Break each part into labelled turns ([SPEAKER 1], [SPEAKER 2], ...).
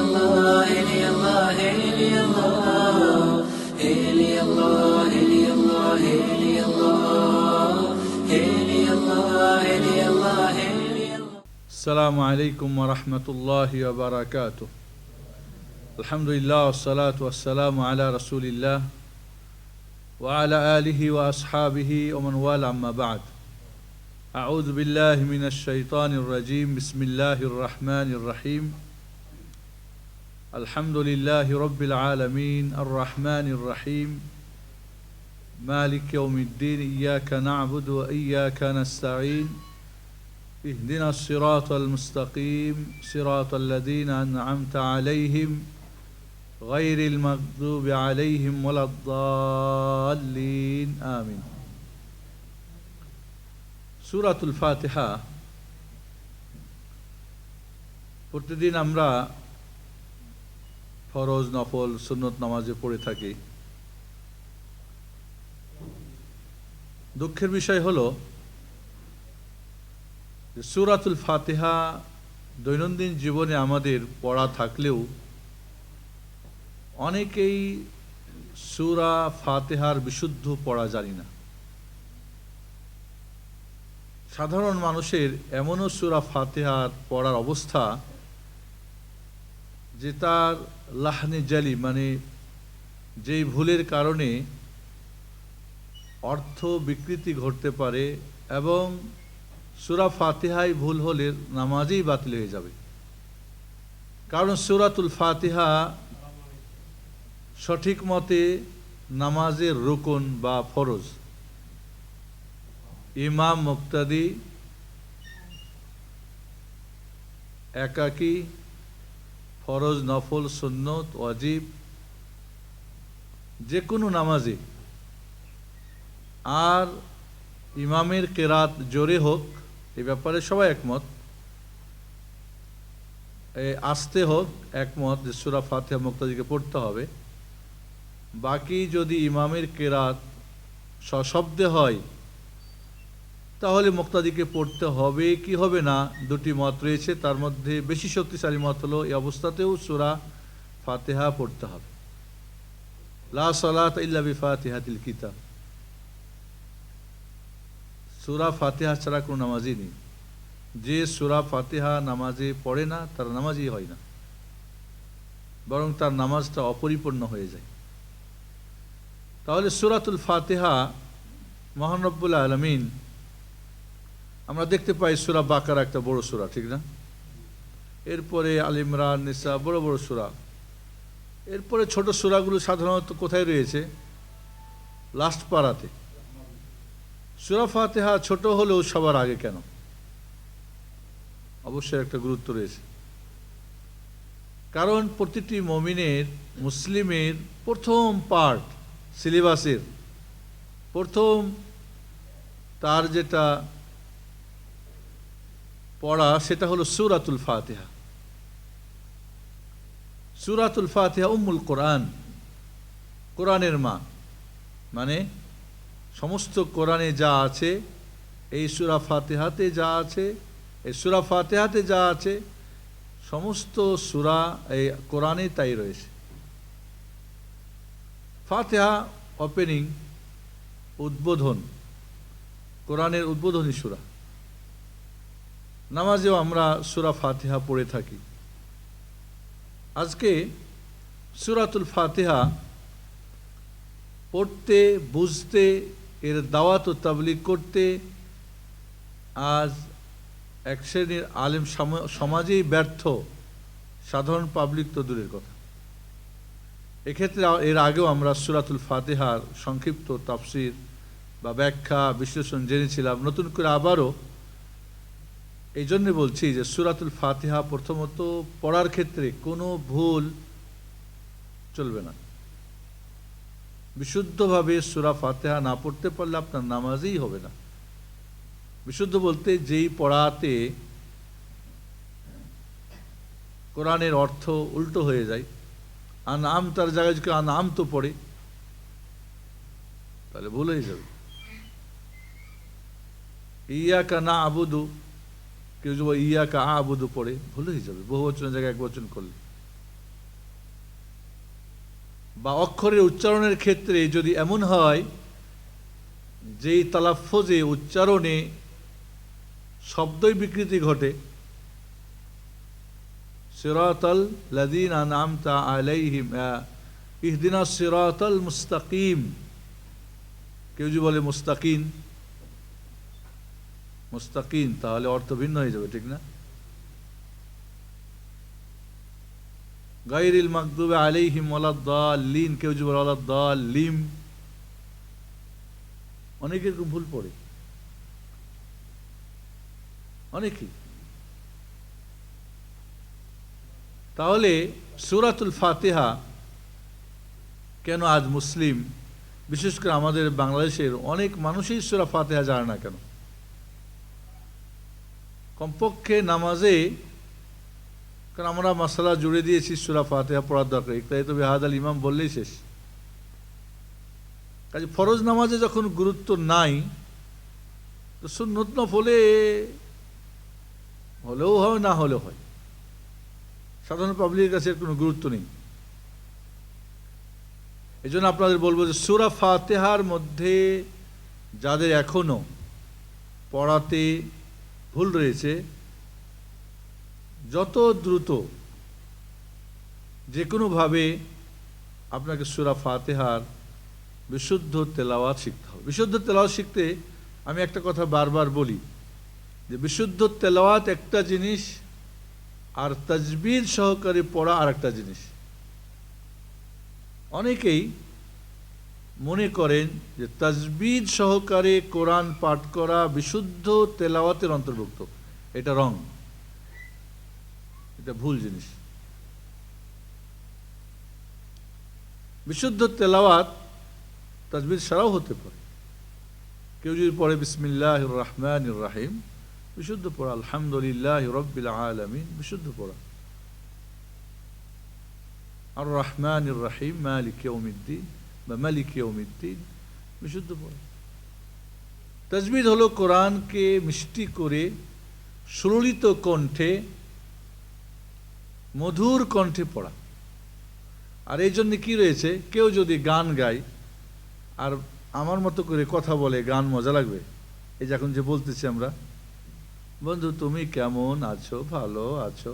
[SPEAKER 1] الله إلي الله إلي الله إلي الله إلي الله إلي الله إلي الله إلي الله إلي الله.
[SPEAKER 2] السلام عليكم ورحمة الله وبركاته. الحمد لله والصلاة والسلام على رسول الله وعلى آله وأصحابه ومن والاه أما بعد. أعوذ بالله من الشيطان الرجيم. بسم الله الرحمن الرحيم. الحمد لله رب العالمين الرحمن الرحيم مالك يوم الدين إياك نعبد وإياك نستعين اهدنا الصراط المستقيم صراط الذين أنعمت عليهم غير المغضوب عليهم ولا الضالين آمين. সূরাতুল ফাতিহা প্রতিদিন আমরা ফরজ, নফল, সুন্নত নামাজে পড়ে থাকি। দুঃখের বিষয় হলো যে সূরাতুল ফাতিহা দৈনন্দিন জীবনে আমাদের পড়া থাকলেও অনেকেই সূরা ফাতিহার বিশুদ্ধ পড়া জানি না। সাধারণ মানুষের এমনও সূরা ফাতিহার পড়ার অবস্থা যে তার লাহনে জালি, মানে যেই ভুলের কারণে অর্থ বিকৃতি ঘটতে পারে এবং সূরা ফাতিহায় ভুল হলে নামাজই বাতিল হয়ে যাবে। কারণ সূরাতুল ফাতিহা সঠিক মতে নামাজের রুকন বা ফরজ। ইমাম, মুক্তাদি, একাকী, ফরজ, নফল, সুন্নত, ওয়াজিব, যে কোনো নামাজে আর ইমামের কেরাত জোরে হোক, এ ব্যাপারে সবাই একমত, আস্তে হোক একমত যে সূরা ফাতিহা মুক্তাদিকে পড়তে হবে। বাকি যদি ইমামের কেরাত সশব্দে হয় তাহলে মুক্তাদিকে পড়তে হবে কি হবে না, দুটি মত রয়েছে। তার মধ্যে বেশি শক্তিশালী মত হলো এই অবস্থাতেও সূরা ফাতিহা পড়তে হবে। লা সালাত ইল্লা বিফাতিহাতিল কিতাব, সূরা ফাতিহা ছাড়া কোনো নামাজই নেই। যে সূরা ফাতিহা নামাজে পড়ে না তার নামাজই হয় না, বরং তার নামাজটা অপরিপূর্ণ হয়ে যায়। তাহলে সূরাতুল ফাতিহা মহান রব্বুল আলামিন, আমরা দেখতে পাই সূরা বাকারা একটা বড় সূরা, ঠিক না? এরপরে আল ইমরান, নিসা, বড় বড় সূরা। এরপরে ছোট সূরাগুলো সাধারণত কোথায় রয়েছে? লাস্ট পারাতে। সূরা ফাতিহা ছোট হলেও সবার আগে কেন? অবশ্যই একটা গুরুত্ব রয়েছে। কারণ প্রতিটি মুমিনের, মুসলিমের প্রথম পার্ট, সিলেবাসের প্রথম তার যেটা পড়া সেটা হলো সূরাতুল ফাতিহা। সূরাতুল ফাতিহা উম্মুল কোরআন, কোরআনের মা। মানে সমস্ত কোরআনে যা আছে এই সূরা ফাতিহাতে যা আছে, এই সূরা ফাতিহাতে যা আছে সমস্ত সূরা এই কোরআনে তাই রয়েছে। ফাতিহা ওপেনিং, উদ্বোধন, কোরআনের উদ্বোধনী সূরা। নামাজেও আমরা সূরা ফাতিহা পড়ে থাকি। আজকে সূরাতুল ফাতিহা পড়তে, বুঝতে, এর দাওয়াত ও তাবলীগ করতে আজ এক শ্রেণীর আলেম সমাজেই ব্যর্থ, সাধারণ পাবলিক তো দূরের কথা। এক্ষেত্রে এর আগেও আমরা সূরাতুল ফাতিহার সংক্ষিপ্ত তাফসির বা ব্যাখ্যা, বিশ্লেষণ জেনেছিলাম। নতুন করে আবারও এই জন্যে বলছি যে সূরাতুল ফাতিহা প্রথমত পড়ার ক্ষেত্রে কোনো ভুল চলবে না। বিশুদ্ধভাবে সূরা ফাতিহা না পড়তে পারলে আপনার নামাজই হবে না। বিশুদ্ধ বলতে যেই পড়াতে কোরআনের অর্থ উল্টো হয়ে যায়, আনআম তার জায়গায় যদি আনআম তো পড়ে তাহলে ভুল হয়ে যাবে। ইয়াকা না আবুদু, কেউ যদি ইয়াকা আবুদু পড়ে ভুল হয়ে যাবে, বহু বচনের জায়গায় এক বচন করলে। বা অক্ষরের উচ্চারণের ক্ষেত্রে যদি এমন হয় যেই তালাফুজে উচ্চারণে শব্দই বিকৃতি ঘটে, সিরাতাল লাযীনা আনআমতা আলাইহিম ইহদিনাস সিরাতাল মুস্তাকিম, কেউ যদি বলে মুস্তাকিম মুস্তাকিম তাহলে অর্থ ভিন্ন হয়ে যাবে, ঠিক না? গায়রিল মাগদুবি আলাইহিম ওয়ালাদ-দাল্লিন, কেউ যদি বলে ওয়ালাদ-দাল্লিম, অনেকের ভুল পড়ে, অনেকেই। তাহলে সূরাতুল ফাতিহা কেন আজ মুসলিম, বিশেষ করে আমাদের বাংলাদেশের অনেক মানুষই সূরা ফাতিহা জানে না কেন? কমপক্ষে নামাজে, কারণ আমরা মাসালা জুড়ে দিয়েছি সূরা ফাতিহা পড়ার দরকার, তাই তো বিহাদাল ইমাম বললেই শেষ। কাজে ফরজ নামাজে যখন গুরুত্ব নাই, তো সুন্নত নফলে হলেও হয়, না হলেও হয়, সাধারণ পাবলিকের কাছে এর কোনো গুরুত্ব নেই। এই জন্য আপনাদের বলবো যে সূরা ফাতিহার মধ্যে যাদের এখনো পড়াতে ভুল রয়েছে, যত দ্রুত যে কোনোভাবে আপনাকে সূরা ফাতিহার বিশুদ্ধ তেলাওয়াত শিখতে হবে। বিশুদ্ধ তেলাওয়াত শিখতে আমি একটা কথা বারবার বলি যে বিশুদ্ধ তেলাওয়াত একটা জিনিস, আর তাজবিদ সহকারে পড়া আর একটা জিনিস। অনেকেই মনে করেন যে তাজবিদ সহকারে কোরআন পাঠ করা বিশুদ্ধ তেলাওয়াতের অন্তর্ভুক্ত, এটা রং, এটা ভুল জিনিস। বিশুদ্ধ তেলাওয়াত তাজবিদ ছাড়াও হতে পারে। কেউ যদি পড়ে বিসমিল্লাহির রহমানির রহিম, বিশুদ্ধ পড়া। আলহামদুলিল্লাহি রাব্বিল আলামিন, বিশুদ্ধ পড়া। আর রহমানির রহিম মালিক ইয়াউমিদ্দিন বা মালিক ইয়াউমিদ্দিন, বিশুদ্ধ পড়া। তাজবিদ হলো কোরআনকে মিষ্টি করে সুললিত কণ্ঠে, মধুর কণ্ঠে পড়া। আর এই জন্য কি রয়েছে, কেউ যদি গান গায় আর আমার মতো করে কথা বলে, গান মজা লাগবে? এই যখন যে বলতেছি আমরা, বন্ধু তুমি কেমন আছো, ভালো আছো,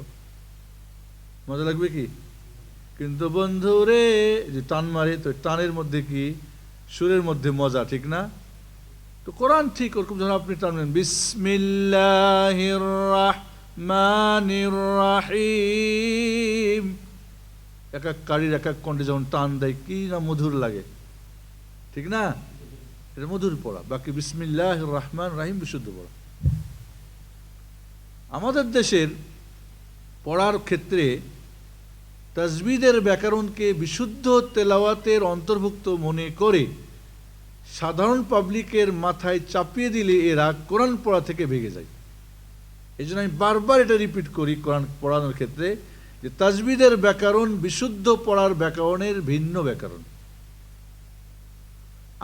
[SPEAKER 2] মজা লাগবে কি? কিন্তু বন্ধু রে যে টান মারে, তো টানের মধ্যে কি সুরের মধ্যে মজা, ঠিক না? তো কোরআন ঠিক ওরকম যখন আপনি টানবেন বিসমিল্লাহির রাহমানির রাহিম, এক এক কারির এক এক কণ্ঠে যখন টান দেয় কি না মধুর লাগে, ঠিক না? এটা মধুর পড়া। বাকি বিসমিল্লাহির রহমানির রহিম বিশুদ্ধ পড়া। আমাদের দেশের পড়ার ক্ষেত্রে তাজবিদের ব্যাকরণকে বিশুদ্ধ তেলাওয়াতের অন্তর্ভুক্ত মনে করে সাধারণ পাবলিকের মাথায় চাপিয়ে দিলে এরা কোরআন পড়া থেকে ভেঙে যায়। এই জন্য আমি বারবার এটা রিপিট করি কোরআন পড়ানোর ক্ষেত্রে যে তাজবিদের ব্যাকরণ বিশুদ্ধ পড়ার ব্যাকরণের ভিন্ন ব্যাকরণ।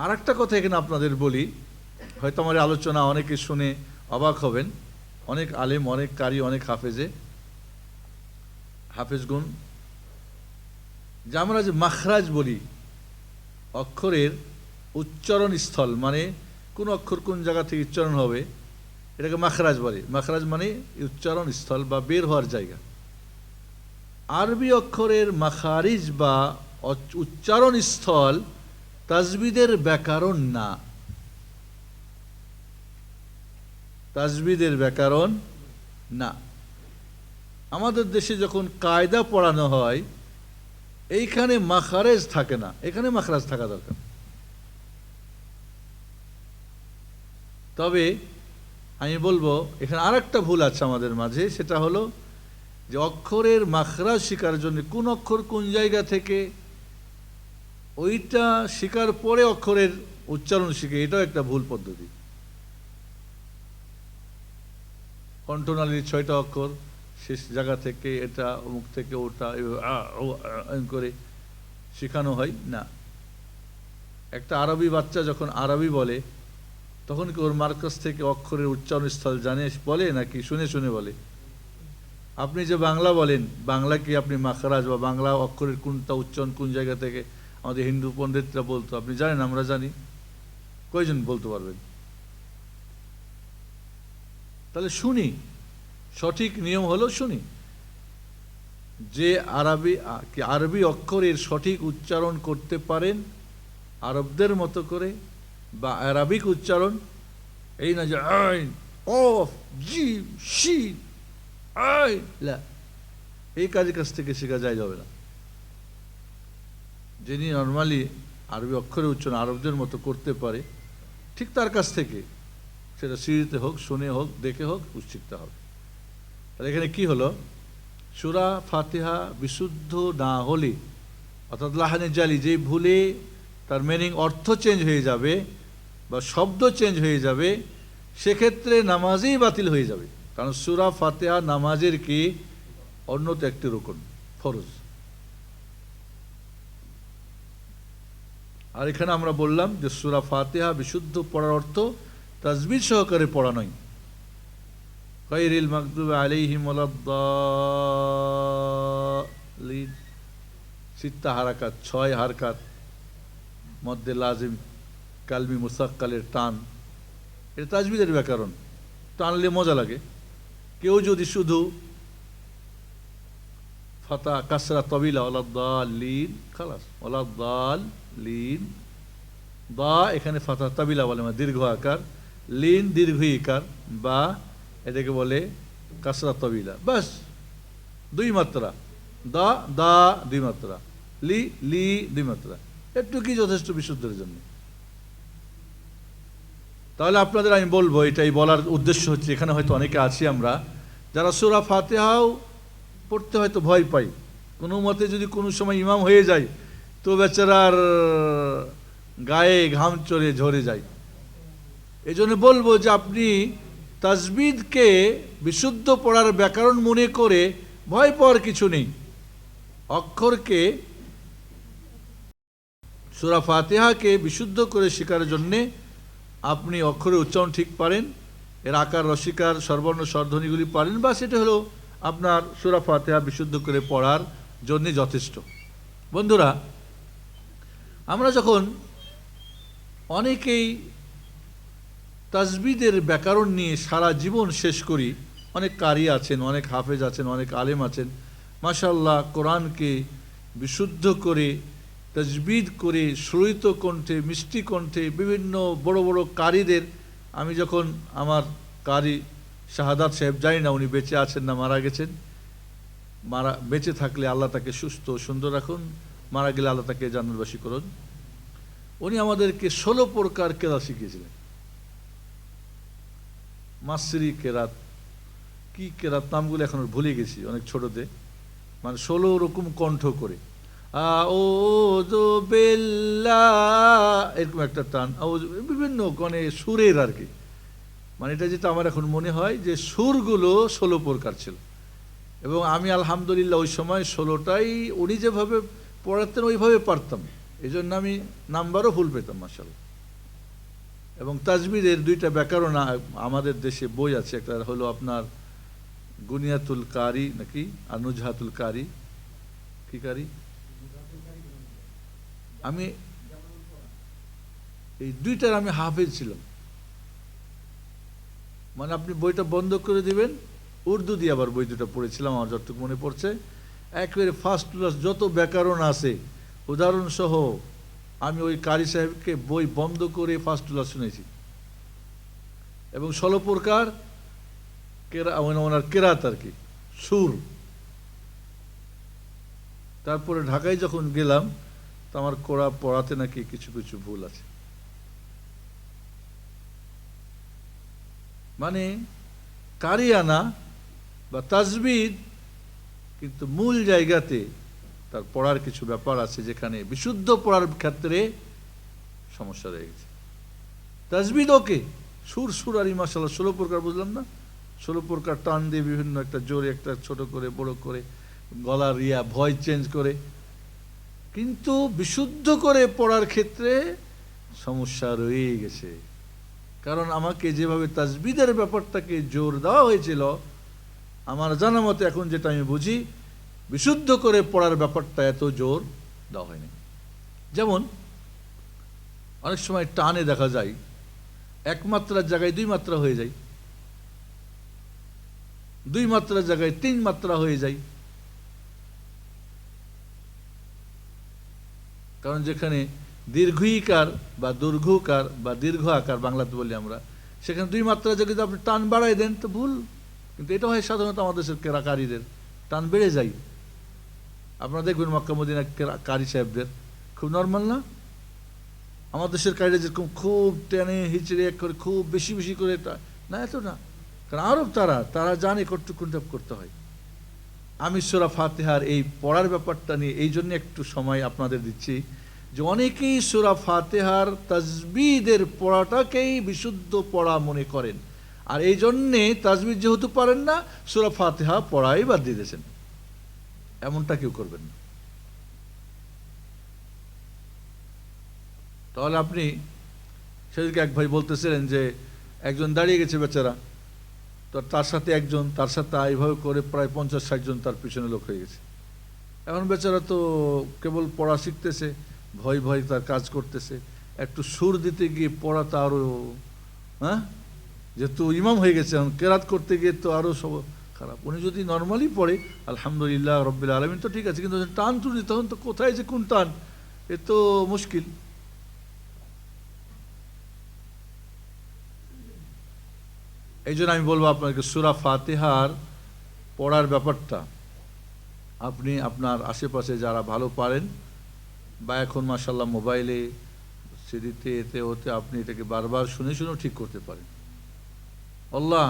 [SPEAKER 2] আর একটা কথা এখানে আপনাদের বলি, হয়তো আমার আলোচনা অনেকে শুনে অবাক হবেন, অনেক আলেম, অনেক কারি, অনেক হাফেজগুন, যে আমরা যে মাখরাজ বলি, অক্ষরের উচ্চারণ স্থল, মানে কোন অক্ষর কোন জায়গা থেকে উচ্চারণ হবে, এটাকে মাখরাজ বলে। মাখরাজ মানে উচ্চারণ স্থল বা বের হওয়ার জায়গা। আরবি অক্ষরের মাখারিজ বা উচ্চারণ স্থল তাজবিদের ব্যাকরণ না, তাজবিদের ব্যাকরণ না। আমাদের দেশে যখন কায়দা পড়ানো হয়, এইখানে মাখারেজ থাকে না, এখানে মাখরাজ থাকা দরকার। তবে আমি বলবো এখানে আরেকটা ভুল আছে আমাদের মাঝে, সেটা হলো যে অক্ষরের মাখরাজ শেখার জন্য কোন অক্ষর কোন জায়গা থেকে, ওইটা শেখার পরে অক্ষরের উচ্চারণ শিখে, এটাও একটা ভুল পদ্ধতি। কণ্ঠনালীর 6টা অক্ষর, শেষ জায়গা থেকে এটা, মুখ থেকে ওটা করে শেখানো হয় না। একটা আরবি বাচ্চা যখন আরবি বলে, তখন কি ওর মার্কাস থেকে অক্ষরের উচ্চারণ স্থল জানে বলে নাকি শুনে শুনে বলে? আপনি যে বাংলা বলেন, বাংলা কি আপনি মাখরাজ বা বাংলা অক্ষরের কোনটা উচ্চারণ কোন জায়গা থেকে আমাদের হিন্দু পণ্ডিতরা বলতো, আপনি জানেন? আমরা জানি। কয়জন বলতে পারবেন? তাহলে শুনি, সঠিক নিয়ম হলো শুনি যে আরবি অক্ষরের সঠিক উচ্চারণ করতে পারেন আরবদের মতো করে, বা আরবিক উচ্চারণ, এই না যে আইন অফ জি শি আইন, এই কাজের কাছ থেকে শেখা যাবে না। যিনি নর্মালি আরবি অক্ষরের উচ্চারণ আরবদের মতো করতে পারে, ঠিক তার কাছ থেকে, সেটা সিঁড়িতে হোক, শুনে হোক, দেখে হোক, শিখতে হবে। তাহলে এখানে কি হলো? সূরা ফাতিহা বিশুদ্ধ না হলে, অর্থাৎ লাহানে জালি, যে ভুলে তার মিনিং, অর্থ চেঞ্জ হয়ে যাবে বা শব্দ চেঞ্জ হয়ে যাবে, সেক্ষেত্রে নামাজই বাতিল হয়ে যাবে। কারণ সূরা ফাতিহা নামাজের কি অন্যত একটি রুকন, ফরজ। আর এখানে আমরা বললাম যে সূরা ফাতিহা বিশুদ্ধ পড়ার অর্থ তাজবিদ সহকারে পড়া নয়। গায়রিল মাগদুবি আলাইহিম ওয়ালাদ-দাল্লিন, 6 হারাকাত, 6 হারকাত, মধ্যে লাজিম, কালমি মুসাক্কালের টান, এটা তাজবিদের ব্যাকরণ। টানলে মজা লাগে। কেউ যদি শুধু ফাতা কাসরা তবিলা ওয়ালাদ-দাল্লিন, খালাস, ওয়ালাদ-দাল্লিন, বা এখানে ফাতা তাবিলা বলে, মানে দীর্ঘ আকার, লিন দীর্ঘ ইকার, বা এটাকে বলে কাসরা তবিলা, বাস 2 মাত্রা, দা দা 2 মাত্রা, লি লি 2 মাত্রা, একটু কি যথেষ্ট বিশুদ্ধের জন্য। তাহলে আপনাদের আমি বলবো, এটাই বলার উদ্দেশ্য হচ্ছে, এখানে হয়তো অনেকে আছি আমরা যারা সূরা ফাতিহাও পড়তে হয়তো ভয় পাই। কোনো মতে যদি কোনো সময় ইমাম হয়ে যায় তো বেচারার গায়ে ঘাম চড়ে ঝরে যায়। এই জন্য বলবো যে আপনি তাজবিদকে বিশুদ্ধ পড়ার ব্যাকরণ মনে করে ভয় পাওয়ার কিছু নেই। অক্ষরকে, সূরা ফাতিহাকে বিশুদ্ধ করে শেখার জন্যে আপনি অক্ষরের উচ্চারণ ঠিক পারেন, এর আকার, রসিকার, স্বরবর্ণ, স্বরধ্বনিগুলি পারেন, বা সেটা হলো আপনার সূরা ফাতিহা বিশুদ্ধ করে পড়ার জন্যে যথেষ্ট। বন্ধুরা, আমরা যখন অনেকেই তাজবিদের ব্যাকরণ নিয়ে সারা জীবন শেষ করি, অনেক কারি আছেন, অনেক হাফেজ আছেন, অনেক আলেম আছেন, মাশাআল্লাহ, কোরআনকে বিশুদ্ধ করে তাজবিদ করে সুরিত কণ্ঠে, মিষ্টি কণ্ঠে, বিভিন্ন বড় বড় কারিদের, আমি যখন আমার কারি শাহাদাত সাহেব, জানি না উনি বেঁচে আছেন না মারা গেছেন, বেঁচে থাকলে আল্লাহ তাকে সুস্থ সুন্দর রাখুন, মারা গেলে আল্লাহ তাকে জান্নাতবাসী করুন। উনি আমাদেরকে 16 প্রকার কেরাত শিখিয়েছিলেন। মাসরি কেরাত, কি কেরাত, নামগুলো এখন ভুলে গেছি অনেক ছোটতে, মানে 16 রকম কণ্ঠ করে, আউযু বিল্লাহ, এরকম একটা টান, বিভিন্ন গণে সুরের আর কি। মানে এটা যেটা আমার এখন মনে হয় যে সুরগুলো 16 প্রকার ছিল, এবং আমি আলহামদুলিল্লাহ ওই সময় 16টাই উনি যেভাবে পড়াতেন ওইভাবে পারতাম, এই জন্য আমি নাম্বারও ফুল পেতাম মাশাআল্লাহ। এবং তাজবিদের 2টা ব্যাকরণ আমাদের দেশে বই আছে, একটা হলো আপনার গুনিয়াতুল কারি নাকি, আর নুজহাতুল কারি, কি কারি, আমি এই 2টার আমি হাফেজ ছিলাম। মানে আপনি বইটা বন্ধ করে দিবেন, উর্দু দিয়ে আবার বই 2টা পড়েছিলাম, আমার যতটুকু মনে পড়ছে, একেবারে ফার্স্ট ক্লাস, যত ব্যাকরণ আছে উদাহরণসহ আমি ওই কারি সাহেবকে বই বন্ধ করে ফার্স্ট ক্লাস শুনেছি। এবং 16 প্রকার ওনার কেরাত আর কি, সুর। তারপরে ঢাকায় যখন গেলাম তো আমার পড়াতে নাকি কিছু কিছু ভুল আছে। মানে কারিয়ানা বা তাজবিদ, কিন্তু মূল জায়গাতে তার পড়ার কিছু ব্যাপার আছে যেখানে বিশুদ্ধ পড়ার ক্ষেত্রে সমস্যা রয়ে গেছে। তাজবিদ ওকে, সুর সুর আর মাশাআল্লাহ 16 প্রকার, বুঝলাম না, 16 প্রকার টান দিয়ে বিভিন্ন, একটা জোরে, একটা ছোট করে, বড় করে, গলার রিয়া, ভয়েস চেঞ্জ করে, কিন্তু বিশুদ্ধ করে পড়ার ক্ষেত্রে সমস্যা রয়ে গেছে। কারণ আমাকে যেভাবে তাজবিদের ব্যাপারটাকে জোর দেওয়া হয়েছিল, আমার জানা মতে এখন যেটা আমি বুঝি, বিশুদ্ধ করে পড়ার ব্যাপারটা এত জোর দেওয়া হয়নি। যেমন অনেক সময় টানে দেখা যায় এক মাত্রার জায়গায় 2 মাত্রা হয়ে যায়, 2 মাত্রার জায়গায় 3 মাত্রা হয়ে যায়। কারণ যেখানে দীর্ঘইকার বা দৈর্ঘ্যকার বা দীর্ঘ আকার বাংলাতে বলি আমরা, সেখানে 2 মাত্রা যদি আপনি টান বাড়াই দেন তো ভুল। কিন্তু এটা হয় সাধারণত আমাদের দেশের কারিদের টান বেড়ে যায়। আপনারা দেখবেন মক্কা মদিনা কারি সাহেবদের খুব নর্মাল না? আমাদের দেশের কারিরা যেরকম খুব টেনে হিচড়ে করে খুব বেশি বেশি করে, না এত না। কারণ আরব তারা জানে কতটুকুনটা করতে হয়। আমি সূরা ফাতিহার এই পড়ার ব্যাপারটা নিয়ে এই জন্য একটু সময় আপনাদের দিচ্ছি যে অনেকেই সূরা ফাতিহার তাজবিদের পড়াটাকেই বিশুদ্ধ পড়া মনে করেন, আর এই জন্যে তাজবিদ যেহেতু পারেন না সূরা ফাতিহা পড়াই বাদ দিয়ে দিয়েছেন। এমনটা কেউ করবেন না। তাহলে আপনি সেদিকে এক ভাই বলতেছিলেন যে একজন দাঁড়িয়ে গেছে বেচারা, তো তার সাথে একজন, তার সাথে এইভাবে করে প্রায় 50-60 জন তার পিছনে লোক হয়ে গেছে। এখন বেচারা তো কেবল পড়া শিখতেছে, ভয় ভয় তার কাজ করতেছে। একটু সুর দিতে গিয়ে পড়াটা আরো, যেহেতু ইমাম হয়ে গেছে এখন কেরাত করতে গিয়ে তো আরো সব খারাপ। উনি যদি নর্মালি পড়ে আলহামদুলিল্লাহ রব্বিল আলামিন তো ঠিক আছে, কিন্তু টান তুলি তখন তো কোথায় যে কোন টান, এ তো মুশকিল। এই জন্য আমি বলবো আপনাকে সূরা ফাতিহার পড়ার ব্যাপারটা আপনি আপনার আশেপাশে যারা ভালো পারেন, বা এখন মাশাআল্লাহ মোবাইলে সিডিতে এতে ওতে আপনি এটাকে বারবার শুনে শুনেও ঠিক করতে পারেন। আল্লাহ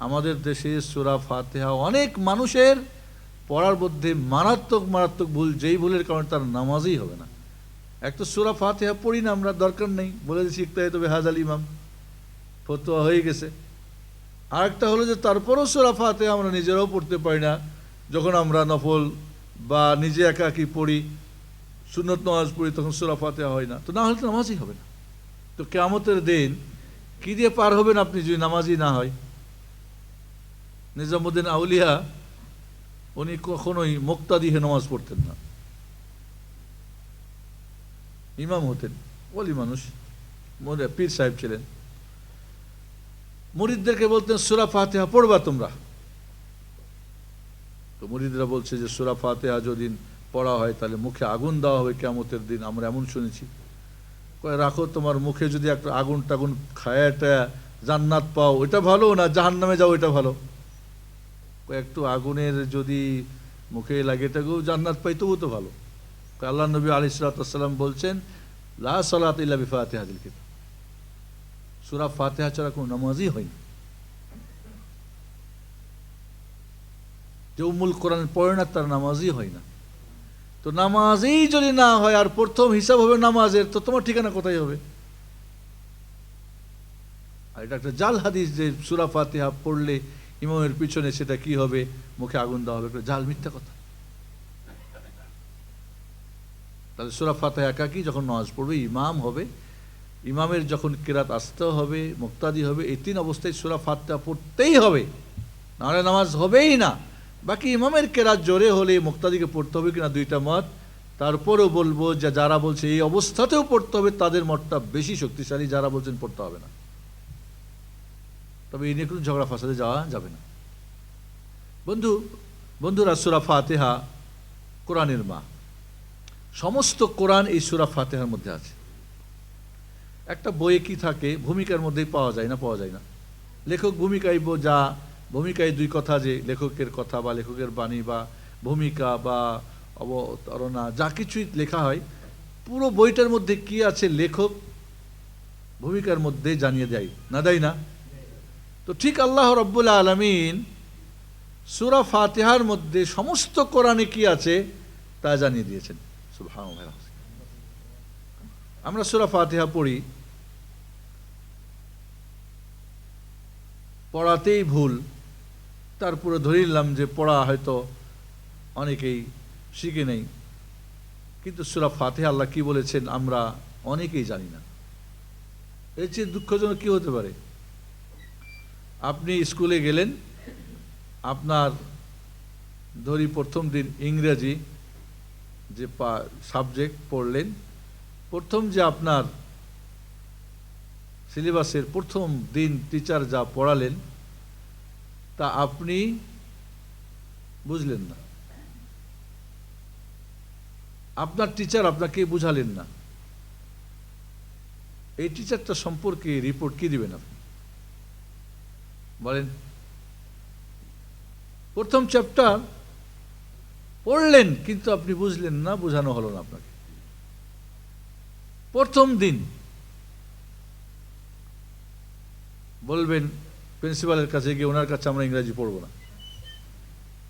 [SPEAKER 2] আমাদের দেশে সূরা ফাতিহা অনেক মানুষের পড়ার মধ্যে মারাত্মক মারাত্মক ভুল, যেই ভুলের কারণে তার নামাজই হবে না। এক তো সূরা ফাতিহা পড়ি না আমরা, দরকার নেই, বলে দিচ্ছি ইক্তায়ে তবে হাজাল ইমাম, ফতোয়া হয়ে গেছে। আরেকটা হলো যে তারপরও সূরা ফাতিহা আমরা নিজেরাও পড়তে পারি না, যখন আমরা নফল বা নিজে একাকী পড়ি, সুন্নত নামাজ পড়ি, তখন সূরা ফাতিহা হয় না, তো না হলে তো নামাজই হবে না। তো কিয়ামতের দিন কি দিয়ে পার হবেন আপনি যদি নামাজই না হয়? নিজামুদ্দিন আউলিয়া উনি কখনোই মুক্তাদি হয়ে নামাজ পড়তেন না, ইমাম হতেন, ওলি মানুষ, পীর সাহেব ছিলেন। মুরিদদেরকে বলতেন সূরা ফাতিহা পড়বা তোমরা, তো মুরিদরা বলছে যে সূরা ফাতিহা যদি পড়া হয় তাহলে মুখে আগুন দেওয়া হবে কিয়ামতের দিন, আমরা এমন শুনেছি। কয় রাখো, তোমার মুখে যদি একটা আগুন টাগুন খায়াটা জান্নাত পাও ওইটা ভালো, না জাহান্নামে যাও ওইটা ভালো? একটু আগুনের যদি মুখে লাগে থাকেও জান্নাত পাই তবু তো ভালো। আল্লাহ নবী আলাইহিস সালাতু ওয়াস সালাম বলছেন লা সালাতা ইল্লা বিফাতিহাতিল কিতাব, সূরা ফাতিহা ছাড়া কোনো নামাজই হয় না। যে উম্মুল কোরআন পড়ে না তার নামাজই হয় না। তো নামাজই যদি না হয় আর প্রথম হিসাব হবে নামাজের, তো তোমার ঠিকানা কোথায় হবে? আর এটা একটা জাল হাদিস যে সূরা ফাতিহা পড়লে ইমামের পিছনে সেটা কি হবে, মুখে আগুন দেওয়া হবে, জাল মিথ্যা কথা। তাহলে সূরা ফাতিহা একাকী যখন নামাজ পড়বে, ইমাম হবে, ইমামের যখন কিরাত আসতে হবে, মুক্তাদি হবে, এই 3 অবস্থায় সূরা ফাতিহা পড়তেই হবে, নাহলে নামাজ হবেই না। বাকি ইমামের কেরাত জোরে হলে মুক্তাদিকে পড়তে হবে কিনা 2টা মত। তারপরেও বলবো যে যারা বলছে এই অবস্থাতেও পড়তে হবে তাদের মতটা বেশি শক্তিশালী, যারা বলছেন পড়তে হবে না। তবে এই নিয়ে কোনো ঝগড়া ফাসাদে যাওয়া যাবে না। বন্ধুরা, সূরা ফাতিহা কোরআনের মা, সমস্ত কোরআন এই সূরা ফাতিহার মধ্যে আছে। একটা বইয়ে কি থাকে, ভূমিকার মধ্যেই পাওয়া যায় না, লেখক ভূমিকায় ভূমিকায় 2 কথা, যে লেখকের কথা বা লেখকের বাণী বা ভূমিকা বা অবতারণা যা কিছুই লেখা হয়, পুরো বইটার মধ্যে কি আছে লেখক ভূমিকার মধ্যে জানিয়ে দেয় না? তো ঠিক আল্লাহ রাব্বুল আলামিন সূরা ফাতিহার মধ্যে সমস্ত কোরআনে কি আছে তা জানিয়ে দিয়েছেন। সুবহানাল্লাহ। আমরা সূরা ফাতিহা পড়ি, পড়াতেই ভুল, তারপরে ধরে নিলাম যে পড়া হয়তো অনেকেই শিখে নেই, কিন্তু সূরা ফাতিহা আল্লাহ কি বলেছেন আমরা অনেকেই জানি না। এর চেয়ে দুঃখজনক কি হতে পারে? আপনি স্কুলে গেলেন, আপনার ধরি প্রথম দিন ইংরেজি যে সাবজেক্ট পড়লেন, প্রথম যে আপনার সিলেবাসের প্রথম দিন টিচার যা পড়ালেন তা আপনি বুঝলেন না, আপনার টিচার আপনাকে বুঝালেন না, এই টিচারটা সম্পর্কে রিপোর্ট কি দিবেন আপনি বলেন? প্রথম চ্যাপ্টার পড়লেন কিন্তু আপনি বুঝলেন না, বোঝানো হলো না আপনাকে প্রথম দিন। বলবেন প্রিন্সিপালের কাছে গিয়ে, ওনার কাছে আমরা ইংরাজি পড়ব না,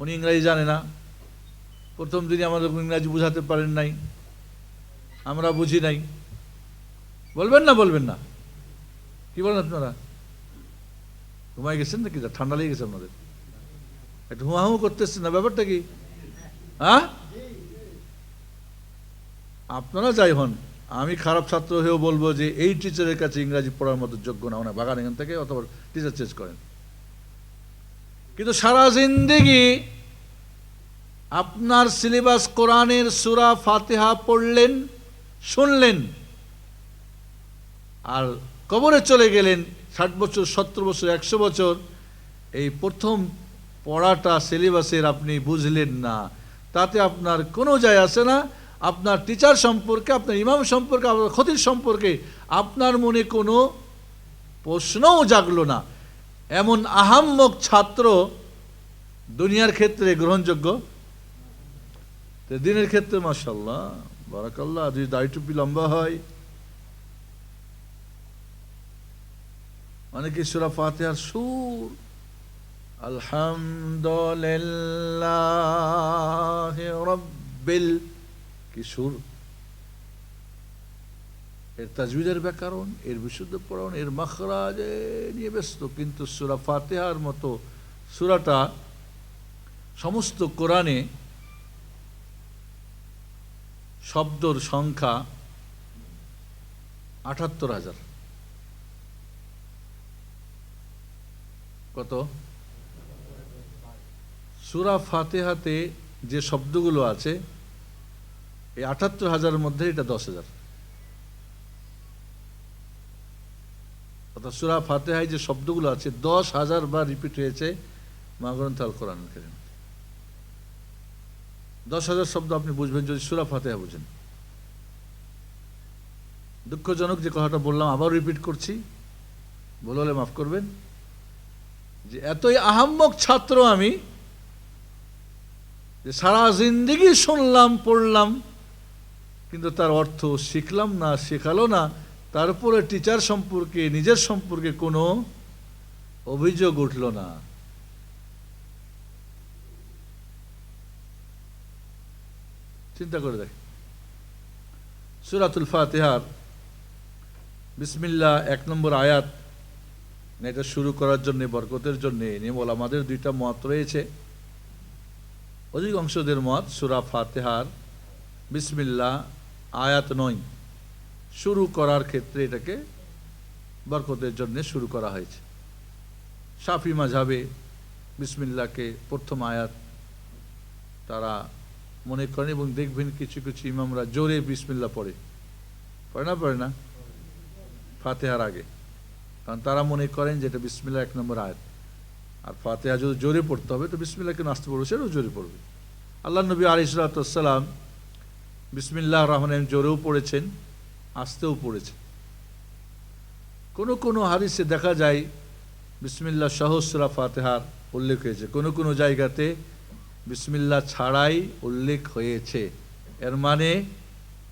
[SPEAKER 2] উনি ইংরাজি জানে না, প্রথম দিনই আমাদের ইংরাজি বুঝাতে পারেন নাই, আমরা বুঝি নাই, বলবেন না? বলবেন না? কি বলেন আপনারা? ঘুমাই গেছেন নাকি? ঠান্ডা লেগে গেছে আপনাদের? একটু হুমাহু করতেছেন না, ব্যাপারটা কি? হ্যাঁ, আপনারা যাই হন, আমি খারাপ ছাত্র হয়েও বলবো যে এই টিচারের কাছে ইংরাজি পড়ার মতো যোগ্য না, ওনা বাগান এখান থেকে, অথবা টিচার চেঞ্জ করেন। কিন্তু সারা জিন্দেগি আপনার সিলেবাস কোরআনের সূরা ফাতিহা পড়লেন, শুনলেন, আর কবরে চলে গেলেন 60 বছর, 70 বছর, 100 বছর, এই প্রথম পড়াটা সিলেবাসের আপনি বুঝলেন না, তাতে আপনার কোনো যায় আসে না। আপনার টিচার সম্পর্কে, আপনার ইমাম সম্পর্কে, আপনার খতিব সম্পর্কে আপনার মনে কোনো প্রশ্নও জাগলো না। এমন আহাম্মক ছাত্র দুনিয়ার ক্ষেত্রে গ্রহণযোগ্য, দিনের ক্ষেত্রে মাশাআল্লাহ বারাকাল্লাহ, যদি দাড়ি টুপি লম্বা হয়, অনেকে সূরা ফাতিহার সুর আলহামদুলিল্লাহি রাব্বিল, কি সুর! এর তাজবিদের ব্যাকরণ, এর বিশুদ্ধ পড়ান, এর মাখরাজ নিয়ে ব্যস্ত, কিন্তু সূরা ফাতিহার মতো সূরাটা সমস্ত কোরআনে শব্দর সংখ্যা ৭৮,০০০। কত? সূরা ফাতিহাতে যে শব্দগুলো আছে এই ৭৮,০০০-এর মধ্যে এটা ১০,০০০। অর্থাৎ সূরা ফাতিহায় যে শব্দগুলো আছে ১০,০০০ বার রিপিট হয়েছে মহাগ্রন্থ আল কোরআনুল কারীম। ১০,০০০ শব্দ আপনি বুঝবেন যদি সূরা ফাতিহা বুঝেন। দুঃখজনক যে কথাটা বললাম, আবার রিপিট করছি, ভুল হলে মাফ করবেন, যে এতই আহাম্মক ছাত্র আমি যে সারা জিন্দেগি শুনলাম, পড়লাম, কিন্তু তার অর্থ শিখলাম না, শেখালো না, তারপরে টিচার সম্পর্কে, নিজের সম্পর্কে কোনো অভিযোগ উঠল না। চিন্তা করে দেখ, সূরাতুল ফাতিহার বিসমিল্লাহ ১ নম্বর আয়াত, এটা শুরু করার জন্য, বরকতের জন্য আমাদের দুইটা মত রয়েছে। অধিকাংশদের মত সূরা ফাতিহার বিসমিল্লাহ আয়াত ৯ শুরু করার ক্ষেত্রে এটাকে বরকতের জন্য শুরু করা হয়েছে। শাফি মাযহাবে বিসমিল্লাহকে প্রথম আয়াত তারা মনে করেন, এবং দেখবেন কিছু কিছু ইমামরা জোরে বিসমিল্লাহ পড়ে না ফাতিহার আগে, কারণ তারা মনে করেন যে এটা বিসমিল্লাহ ১ নম্বর আয়াত, আর ফাতিহা যদি জোরে পড়তে হবে তো বিসমিল্লাহ কেন আসতে পড়বে, সেটাও জোরে পড়বে। আল্লাহ নবী আলাইহিস সালাতু ওয়াস সালাম বিসমিল্লাহির রহমানির রহিম জোরেও পড়েছেন, আস্তেও পড়েছেন। কোনো হাদিসে দেখা যায় বিসমিল্লাহ সহ সূরা ফাতিহার উল্লেখ হয়েছে, কোনো জায়গাতে বিসমিল্লাহ ছাড়াই উল্লেখ হয়েছে। এর মানে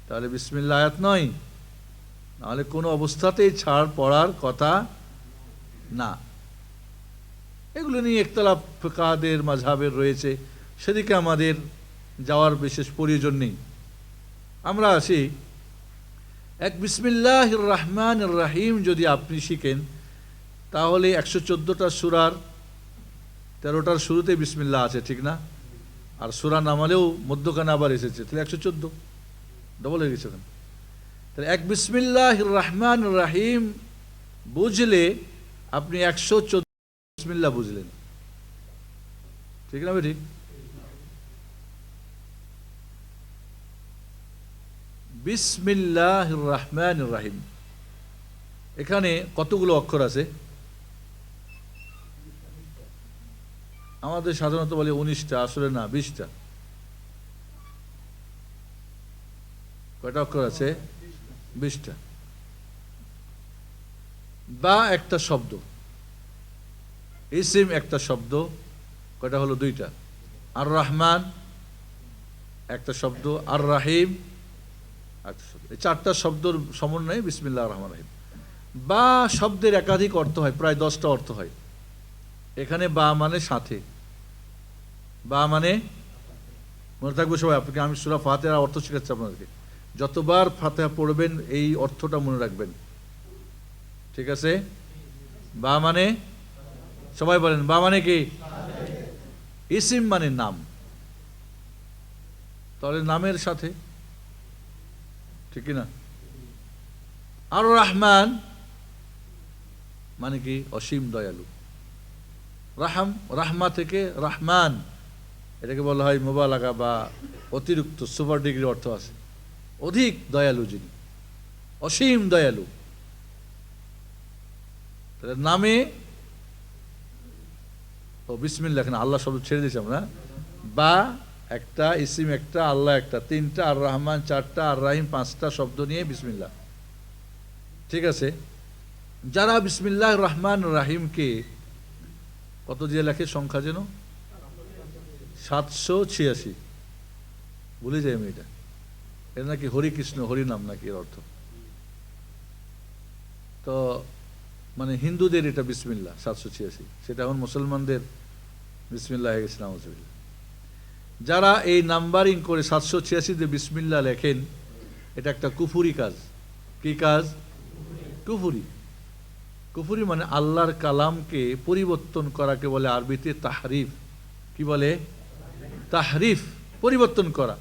[SPEAKER 2] তাহলে বিসমিল্লাহ আয়াত নয়, নাহলে কোনো অবস্থাতেই ছাড় পড়ার কথা না। এগুলো নিয়ে ইখতিলাফ ফিকহাদের মাযহাবের রয়েছে, সেদিকে আমাদের যাওয়ার বিশেষ প্রয়োজন নেই। আমরা আসি, এক বিসমিল্লাহির রহমানির রহিম যদি আপনি শিখেন, তাহলে ১১৪টা সূরার ১৩টার শুরুতে বিসমিল্লাহ আছে, ঠিক না? আর সূরা নামালেও মধ্যখানে আবার এসেছে, তাহলে ১১৪ ডবল হয়ে গেছে। তাহলে এক বিসমিল্লাহির রহমানির রহিম বুঝলে আপনি ১১৪ বিসমিল্লাহ বুঝলেন, ঠিক না? ঠিক। বিসমিল্লাহির রহমানির রহিম, এখানে কতগুলো অক্ষর আছে? আমাদের সাধারণত বলে 19টা, আসলে না, 20টা। কয়টা অক্ষর আছে? 20টা। বা একটা শব্দ, ইসিম একটা শব্দ, কয়টা হলো? 2টা। আর রহমান একটা শব্দ, আর রাহিম একটা শব্দ। এই 4টা শব্দর সমন্বয়ে বিসমিল্লাহির রহমানির রহিম। বা শব্দের একাধিক অর্থ হয়, প্রায় 10টা অর্থ হয়। এখানে বা মানে সাথে, বা মানে মনে থাকবে সবাই, আপনাকে আমি সূরা ফাতিহার অর্থ শেখাচ্ছি আপনাদেরকে। যতবার ফাতিহা পড়বেন এই অর্থটা মনে রাখবেন, ঠিক আছে? বা মানে, সবাই বলেন, বা মানে কি? ইসিম মানে নাম, তাহলে নামের সাথে, ঠিক না? আর রহমান মানে কি? অসীম দয়ালু। রাহম, রাহমা থেকে রহমান, এটাকে বলা হয় মুবালাগা বা অতিরিক্ত, সুপার ডিগ্রি অর্থ আছে। অধিক দয়ালু যিনি, অসীম দয়ালু। নামে ও বিসমিল্লাহ, এখানে আল্লাহ শব্দ ছেড়ে দিয়েছি আমরা। বা একটা, ইসিম একটা, আল্লাহ একটা, 3টা, আর রহমান 4টা, আর রাহিম 5টা শব্দ নিয়ে বিসমিল্লাহ, ঠিক আছে? যারা বিসমিল্লাহ রহমান রাহিমকে কত দিয়ে লেখে, সংখ্যা যেন 786, ভুলে যাই আমি। এটা নাকি হরি কৃষ্ণ, হরি নাম নাকি এর অর্থ। তো মানে হিন্দুদের এটা বিসমিল্লাহ 786, সেটা এখন মুসলমানদের বিসমিল্লাহ হয়ে গেছে, নাউজুবিল্লাহ। যারা এই নাম্বারিং করে 786 দিয়ে বিসমিল্লাহ লেখেন, এটা একটা কুফুরি কাজ। কি কাজ? কুফুরি। কুফুরি মানে আল্লাহর কালামকে পরিবর্তন করাকে বলে আরবিতে তাহরিফ। কি বলে? তাহরিফ, পরিবর্তন করা।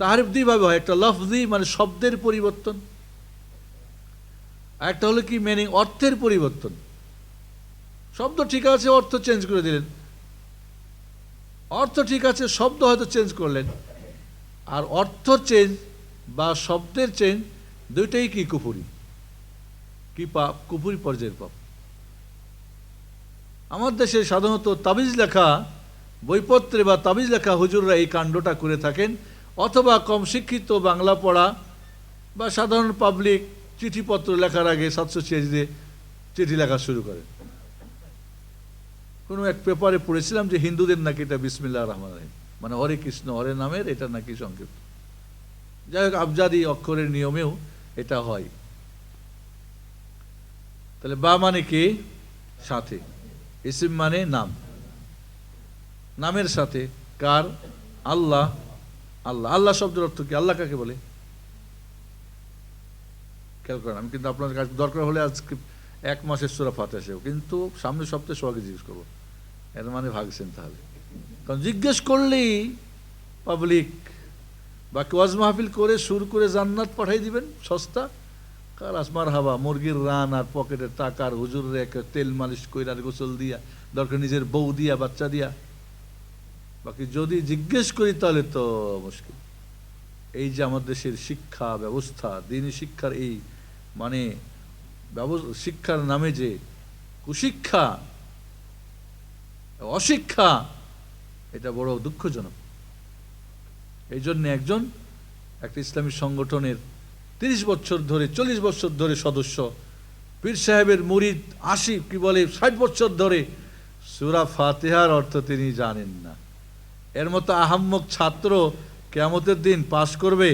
[SPEAKER 2] তাহরিফ দুইভাবে হয়, একটা লফজি মানে শব্দের পরিবর্তন, একটা হলো কি মিনিং, অর্থের পরিবর্তন। শব্দ ঠিক আছে, অর্থ চেঞ্জ করে দিলেন। অর্থ ঠিক আছে, শব্দ হয়তো চেঞ্জ করলেন। আর অর্থ চেঞ্জ বা শব্দের চেঞ্জ, দুইটাই কি কুফুরি, কি পাপ, কুফুরি পর্যায়ের পাপ। আমার দেশে সাধারণত তাবিজ লেখা বইপত্রে বা তাবিজ লেখা হুজুররা এই কাণ্ডটা করে থাকেন, অথবা কম শিক্ষিত বাংলা পড়া বা সাধারণ পাবলিক চিঠিপত্র লেখার আগে 786 দিয়ে চিঠি লেখা শুরু করেন। কোনো এক পেপারে পড়েছিলাম যে হিন্দুদের নাকি এটা বিসমিল্লাহির রহমানির রহিম মানে হরে কৃষ্ণ, হরে নামের এটা নাকি সংক্ষিপ্ত। যাই হোক, আবজাদি অক্ষরের নিয়মেও এটা হয়। তাহলে বা মানে কি? সাথে। ইসিম মানে নাম, নামের সাথে। কার? আল্লাহ। আল্লাহ, আল্লাহ শব্দের অর্থ কি? আল্লাহ কাকে বলে খেয়াল করেন। আমি কিন্তু আপনার কাছে দরকার হলে আজকে 1 মাসের সূরা ফাতিহা শেখো, কিন্তু সামনের সপ্তাহে সবাইকে জিজ্ঞেস করবো। এর মানে ভাগছেন তাহলে, কারণ জিজ্ঞেস করলেই পাবলিক বাকি ওয়াজ মাহফিল করে সুর করে জান্নাত পাঠাই দিবেন সস্তা। কার আসমার হাবা, মুরগির রান আর পকেটের টাকা, আর হুজুরের এক তেল মালিশ কইরা আর গোসল দিয়া, দরকার নিজের বউ দিয়া, বাচ্চা দিয়া। বাকি যদি জিজ্ঞেস করি তাহলে তো মুশকিল। এই যে আমাদের দেশের শিক্ষা ব্যবস্থা, দিনী শিক্ষার এই মানে শিক্ষার নামে যে কুশিক্ষা, অশিক্ষা, এটা বড় দুঃখজনক। এই জন্য একটা ইসলামী সংগঠনের 30 বছর ধরে, 40 বছর ধরে সদস্য, পীর সাহেবের মুরিদ 80 কি বলে 60 বছর ধরে সূরা ফাতিহার অর্থ তিনি জানেন না। এর মতো আহাম্মক ছাত্র কিয়ামতের দিন পাস করবে?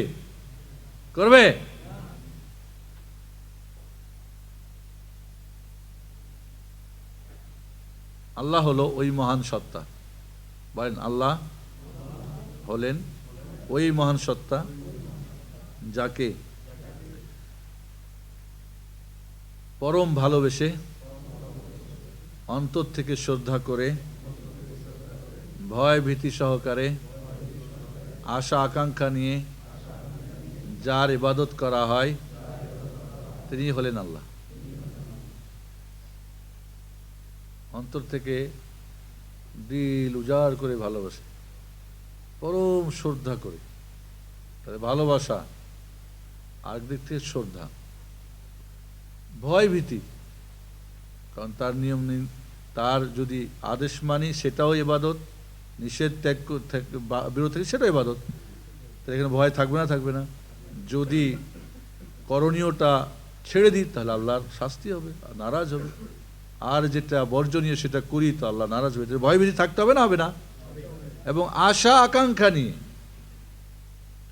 [SPEAKER 2] আল্লাহ হলো ওই মহান সত্তা, বলেন আল্লাহ হলেন ওই মহান সত্তা যাকে পরম ভালোবেসে, অন্তর থেকে শ্রদ্ধা করে, ভয় ভীতি সহকারে, আশা আকাঙ্ক্ষা নিয়ে যার ইবাদত করা হয় তিনি হলেন আল্লাহ। অন্তর থেকে দিল উজাড় করে ভালোবাসে, পরম শ্রদ্ধা করে। তাহলে ভালোবাসা আরেকদিক থেকে শ্রদ্ধা, ভয় ভীতি, কারণ তার নিয়ম তার যদি আদেশ মানি সেটাও ইবাদত, নিষেধ ত্যাগ বিরত থেকে সেটাও ইবাদত। তাহলে এখানে ভয় থাকবে না? থাকবে না। যদি করণীয়টা ছেড়ে দিই তাহলে আল্লাহর শাস্তি হবে, নারাজ হবে। আর যেটা বর্জনীয় সেটা করি তো আল্লাহ নারাজ হবে। ভয় ভীতি থাকতে হবে না? হবে না? এবং আশা আকাঙ্ক্ষা নিয়ে,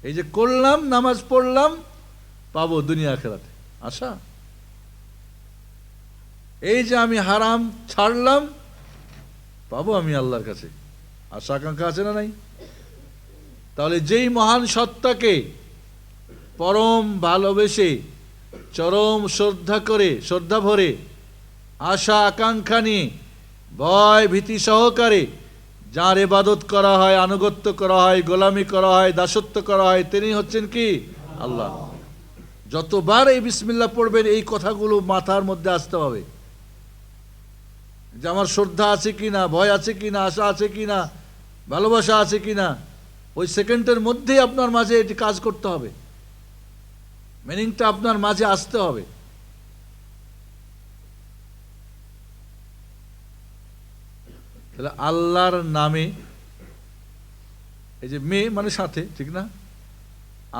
[SPEAKER 2] এই যে করলাম, নামাজ পড়লাম, পাবো দুনিয়া আখিরাতে, আশা। এই যে আমি হারাম ছাড়লাম, পাবো আমি আল্লাহর কাছে, আশা আকাঙ্ক্ষা আছে না নাই? তাহলে যেই মহান সত্তাকে পরম ভালোবেসে, চরম শ্রদ্ধা করে, শ্রদ্ধা ভরে, আশা আকাঙ্ক্ষা নিয়ে, ভয় ভীতি সহকারে যার ইবাদত করা হয়, আনুগত্য করা হয়, গোলামি করা হয়, দাসত্ব করা হয়, তিনি হচ্ছেন কি? আল্লাহ। যতবার এই বিসমিল্লাহ পড়বেন এই কথাগুলো মাথার মধ্যে আসতে হবে, যে আমার শ্রদ্ধা আছে কিনা, ভয় আছে কিনা, আশা আছে কিনা, ভালোবাসা আছে কিনা। ওই সেকেন্ডের মধ্যেই আপনার মাঝে এটি কাজ করতে হবে, মিনিংটা আপনার মাঝে আসতে হবে। তাহলে আল্লাহর নামে, এই যে মে মানে সাথে, ঠিক না?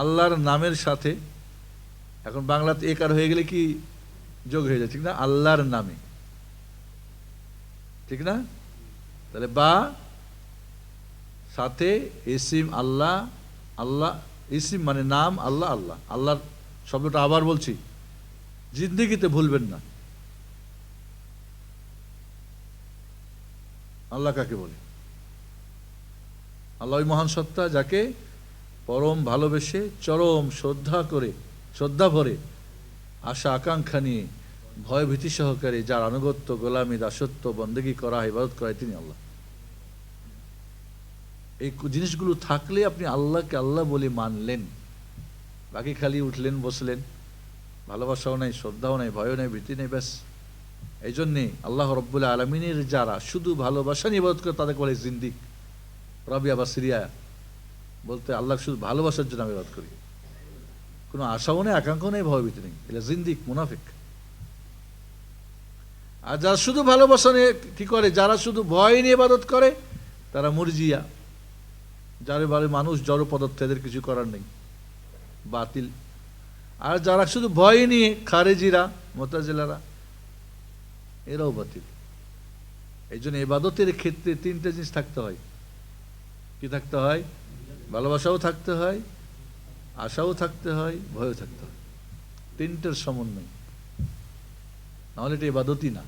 [SPEAKER 2] আল্লাহর নামের সাথে, এখন বাংলাতে একার হয়ে গেলে কি যোগ হয়ে যায়, ঠিক না? আল্লাহর নামে, ঠিক না? তাহলে বা সাথে ইসিম আল্লাহ, আল্লাহ ইসিম মানে নাম, আল্লাহ, আল্লাহ। আল্লাহর শব্দটা আবার বলছি, জিন্দেগিতে ভুলবেন না। আল্লাহ কাকে বলে? আল্লাহ ওই মহান সত্তা যাকে পরম ভালোবেসে, চরম শ্রদ্ধা করে, শ্রদ্ধা ভরে, আশা আকাঙ্ক্ষা নিয়ে, ভয় ভীতি সহকারে যার আনুগত্য, গোলামি, দাসত্ব, বন্দেগী করা হয়, ইবাদত করা হয়, তিনি আল্লাহ। এই জিনিসগুলো থাকলে আপনি আল্লাহকে আল্লাহ বলে মানলেন। বাকি খালি উঠলেন, বসলেন, ভালোবাসাও নাই, শ্রদ্ধাও নাই, ভয়ও নাই, ভীতি নেই, ব্যাস। এই জন্যে আল্লাহ রব্বুল আলমিনের যারা শুধু ভালোবাসা নিয়ে ইবাদত করে তাদেরকে বলে জিন্দিক। রাবিয়া বা সিরিয়া বলতে আল্লাহ শুধু ভালোবাসার জন্য আমি ইবাদত করি, কোনো আশাও নেই, আকাঙ্ক্ষাও নেই, ভয়ভীতি নেই, এটা জিন্দিক, মুনাফিক। আর যারা শুধু ভালোবাসা নিয়ে কি করে, যারা শুধু ভয় নিয়ে ইবাদত করে তারা মুরজিয়া, যারা বলে মানুষ জড় পদার্থ, এদের কিছু করার নেই, বাতিল। আর যারা শুধু ভয় নিয়ে, খারেজিরা, মুতাজিলারা, এরাও বাতিল। এই জন্য ইবাদতের ক্ষেত্রে তিনটা জিনিস থাকতে হয়। কি থাকতে হয়? ভালোবাসাও থাকতে হয়, আশাও থাকতে হয়, ভয়ও থাকতে হয়। তিনটার সমন্বয়, নাহলে এটা ইবাদতই না,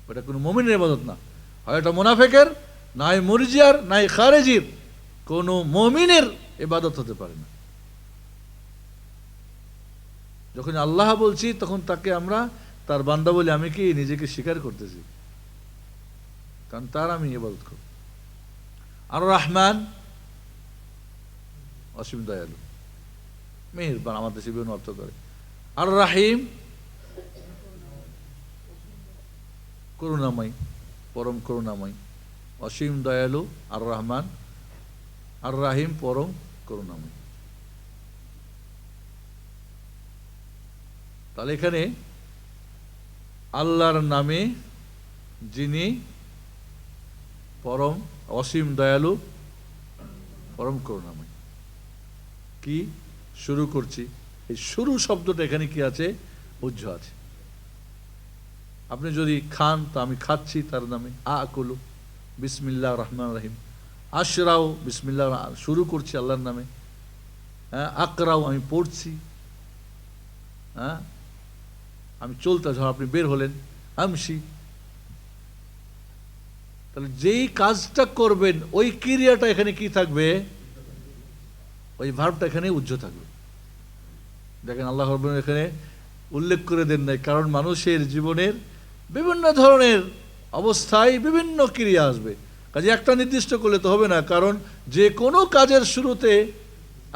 [SPEAKER 2] ওটা কোনো মুমিনের ইবাদত না। হয় এটা মুনাফিকের, নাই মুরজিয়ার, নাই খারেজির, কোনো মুমিনের ইবাদত হতে পারে না। যখন আল্লাহ বলছি তখন তাকে আমরা তার বান্দা বলে আমি কি নিজেকে স্বীকার করতেছি, কারণ তার আমি ইবাদত করব। আর রহমান অসীম দয়ালু, মেহেরবান, আমার দেশে বিভিন্ন অর্থ করে। আর রাহিম করুণাময়, পরম করুণাময়, অসীম দয়ালু আর রহমান, আর রাহিম পরম করুণাময়। তাহলে এখানে আল্লাহর নামে যিনি পরম অসীম দয়ালু, পরম করুণাময়, কি শুরু করছি, এই শুরু শব্দটা এখানে কি আছে? উজ্জ আছে। আপনি যদি খান তো আমি খাচ্ছি তার নামে, আকুলু বিসমিল্লাহ রহমান রহিম, আশরাও বিসমিল্লাহ, শুরু করছি আল্লাহর নামে, হ্যাঁ, আকরাও আমি পড়ছি, হ্যাঁ, আমি চলতে, ধর আপনি বের হলেন, আমশি। তাহলে যেই কাজটা করবেন ওই ক্রিয়াটা এখানে কি থাকবে? ওই ভার্বটা এখানে উজ্জ থাকবে। দেখেন আল্লাহ রাব্বুল আলামিন এখানে উল্লেখ করে দেন নাই, কারণ মানুষের জীবনের বিভিন্ন ধরনের অবস্থায় বিভিন্ন ক্রিয়া আসবে, কাজে একটা নির্দিষ্ট করলে তো হবে না, কারণ যে কোনো কাজের শুরুতে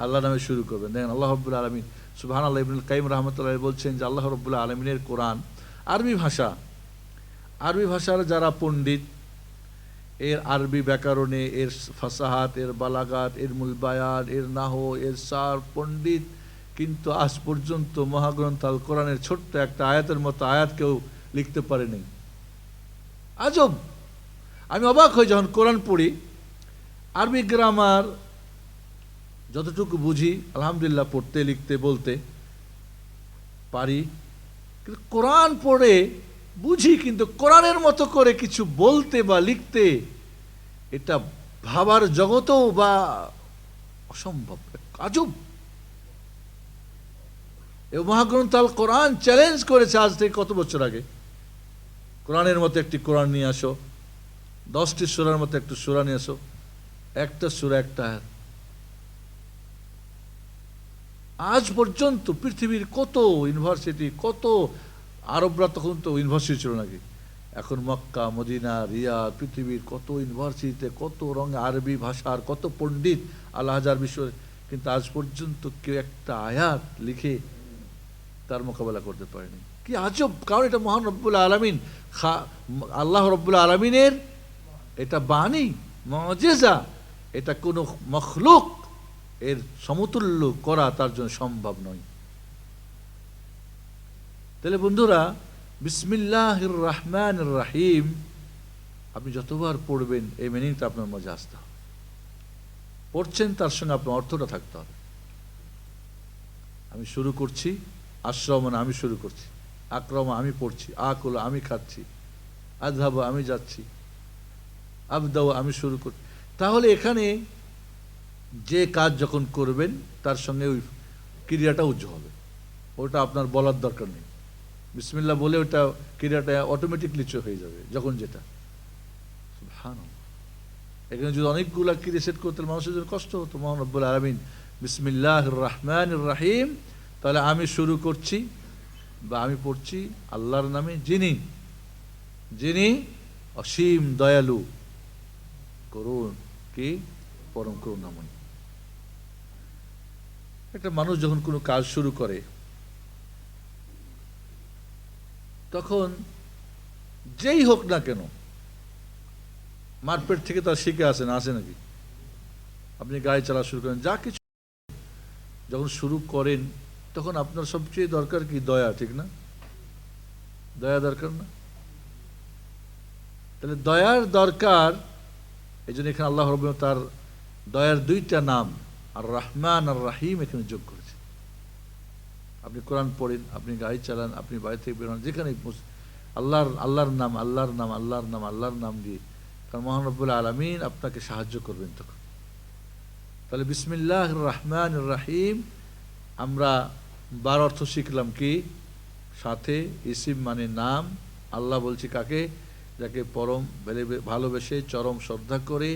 [SPEAKER 2] আল্লাহ নামে শুরু করবেন। দেখেন আল্লাহ রাব্বুল আলামিন সুবহানাল্লাহ, ইবনুল কাইয়িম রাহমাতুল্লাহ বলছেন যে আল্লাহ রাব্বুল আলামিনের কোরআন আরবি ভাষা, আরবি ভাষার যারা পণ্ডিত, এর আরবি ব্যাকরণে, এর ফাসাহাত, এর বালাগাত, এর মুলবায়ান, এর নাহু, এর সার পণ্ডিত, কিন্তু আজ পর্যন্ত মহাগ্রন্থ আল কোরআনের ছোট্ট একটা আয়াতের মতো আয়াত কেউ লিখতে পারেনি। আজব! আমি অবাক হই যখন কোরআন পড়ি, আরবি গ্রামার যতটুকু বুঝি আলহামদুলিল্লাহ, পড়তে লিখতে বলতে পারি, কিন্তু কোরআন পড়ে বুঝি, কিন্তু কোরআনের মতো করে কিছু বলতে বা লিখতে এটা ভাবার জগতেও বা অসম্ভব, আজব। এই মহাগ্রন্থ আল কোরআন চ্যালেঞ্জ করেছে আজ থেকে কত বছর আগে, কোরআনের মতো একটি কোরআন নিয়ে আসো, 10টি সূরার মতো একটু সূরা নিয়ে আসো, একটা সূরা একটা আয়াত। আজ পর্যন্ত পৃথিবীর কত ইউনিভার্সিটি, কত আরবরা, তখন তো ইউনিভার্সিটি ছিল নাকি, এখন মক্কা, মদিনা, রিয়াদ, পৃথিবীর কত ইউনিভার্সিটিতে কত রঙে আরবি ভাষার কত পণ্ডিত, আল্লাহ হাজার বিশ্ব, কিন্তু আজ পর্যন্ত কেউ একটা আয়াত লিখে তার মোকাবেলা করতে পারেনি। কি আজব! কারণ এটা মহান রব্বুল আলামিন, আল্লাহ রব্বুল আলামিনের এটা বাণী, মুজিজা, এটা কোনো মখলুক এর সমতুল্য করা তার জন্য সম্ভব নয়। তাহলে বন্ধুরা, বিসমিল্লাহির রহমানির রহিম আপনি যতবার পড়বেন এই মিনিংটা আপনার মাঝে আসতে হবে। পড়ছেন, তার সঙ্গে আপনার অর্থটা থাকতে হবে। আমি শুরু করছি, আশ্রমণ আমি শুরু করছি, আক্রমণ আমি পড়ছি, আকুল আমি খাচ্ছি, আযহাব আমি যাচ্ছি, আবদাও আমি শুরু করছি। তাহলে এখানে যে কাজ যখন করবেন তার সঙ্গে ওই ক্রিয়াটা উজ্জ্বল হবে, ওটা আপনার বলার দরকার নেই। বিসমিল্লাহ বলে ওটা ক্রিয়াটা অটোমেটিকলি হয়ে যাবে যখন যেটা। সুবহানাল্লাহ! এখানে যদি অনেকগুলা ক্রিয়া সেট করতে মানুষের জন্য কষ্ট হতো। মহান রব্বুল আলামিন বিসমিল্লাহির রহমানির রহিম, তাহলে আমি শুরু করছি বা আমি পড়ছি আল্লাহর নামে, যিনি যিনি অসীম দয়ালু, করুণ কি পরম করুণাময়। একটা মানুষ যখন কোনো কাজ শুরু করে তখন যেই হোক না কেন, মারপেট থেকে তার শিখে আসে না, আসে নাকি? আপনি গাড়ি চালা শুরু করেন, যা কিছু যখন শুরু করেন তখন আপনার সবচেয়ে দরকার কি? দয়া, ঠিক না? দয়া দরকার না? তাহলে দয়ার দরকার। এই জন্য এখানে আল্লাহ রাব্বুল তার দয়ার দুইটা নাম আর রহমান আর রাহিম এখানে যোগ করেছে। আপনি কোরআন পড়েন, আপনি গাড়ি চালান, আপনি বাড়ি থেকে বেরোন, যেখানে আল্লাহর নাম, আল্লাহর নাম, আল্লাহর নাম, আল্লাহর নাম দিয়ে, কারণ মহান রব্বুল আলামিন আপনাকে সাহায্য করবেন তখন। তাহলে বিসমিল্লাহির রহমানির রহিম আমরা 12 অর্থ শিখলাম। কি? সাথে ইসিম মানে নাম, আল্লাহ বলছি কাকে? যাকে পরম ভালোবেসে চরম শ্রদ্ধা করে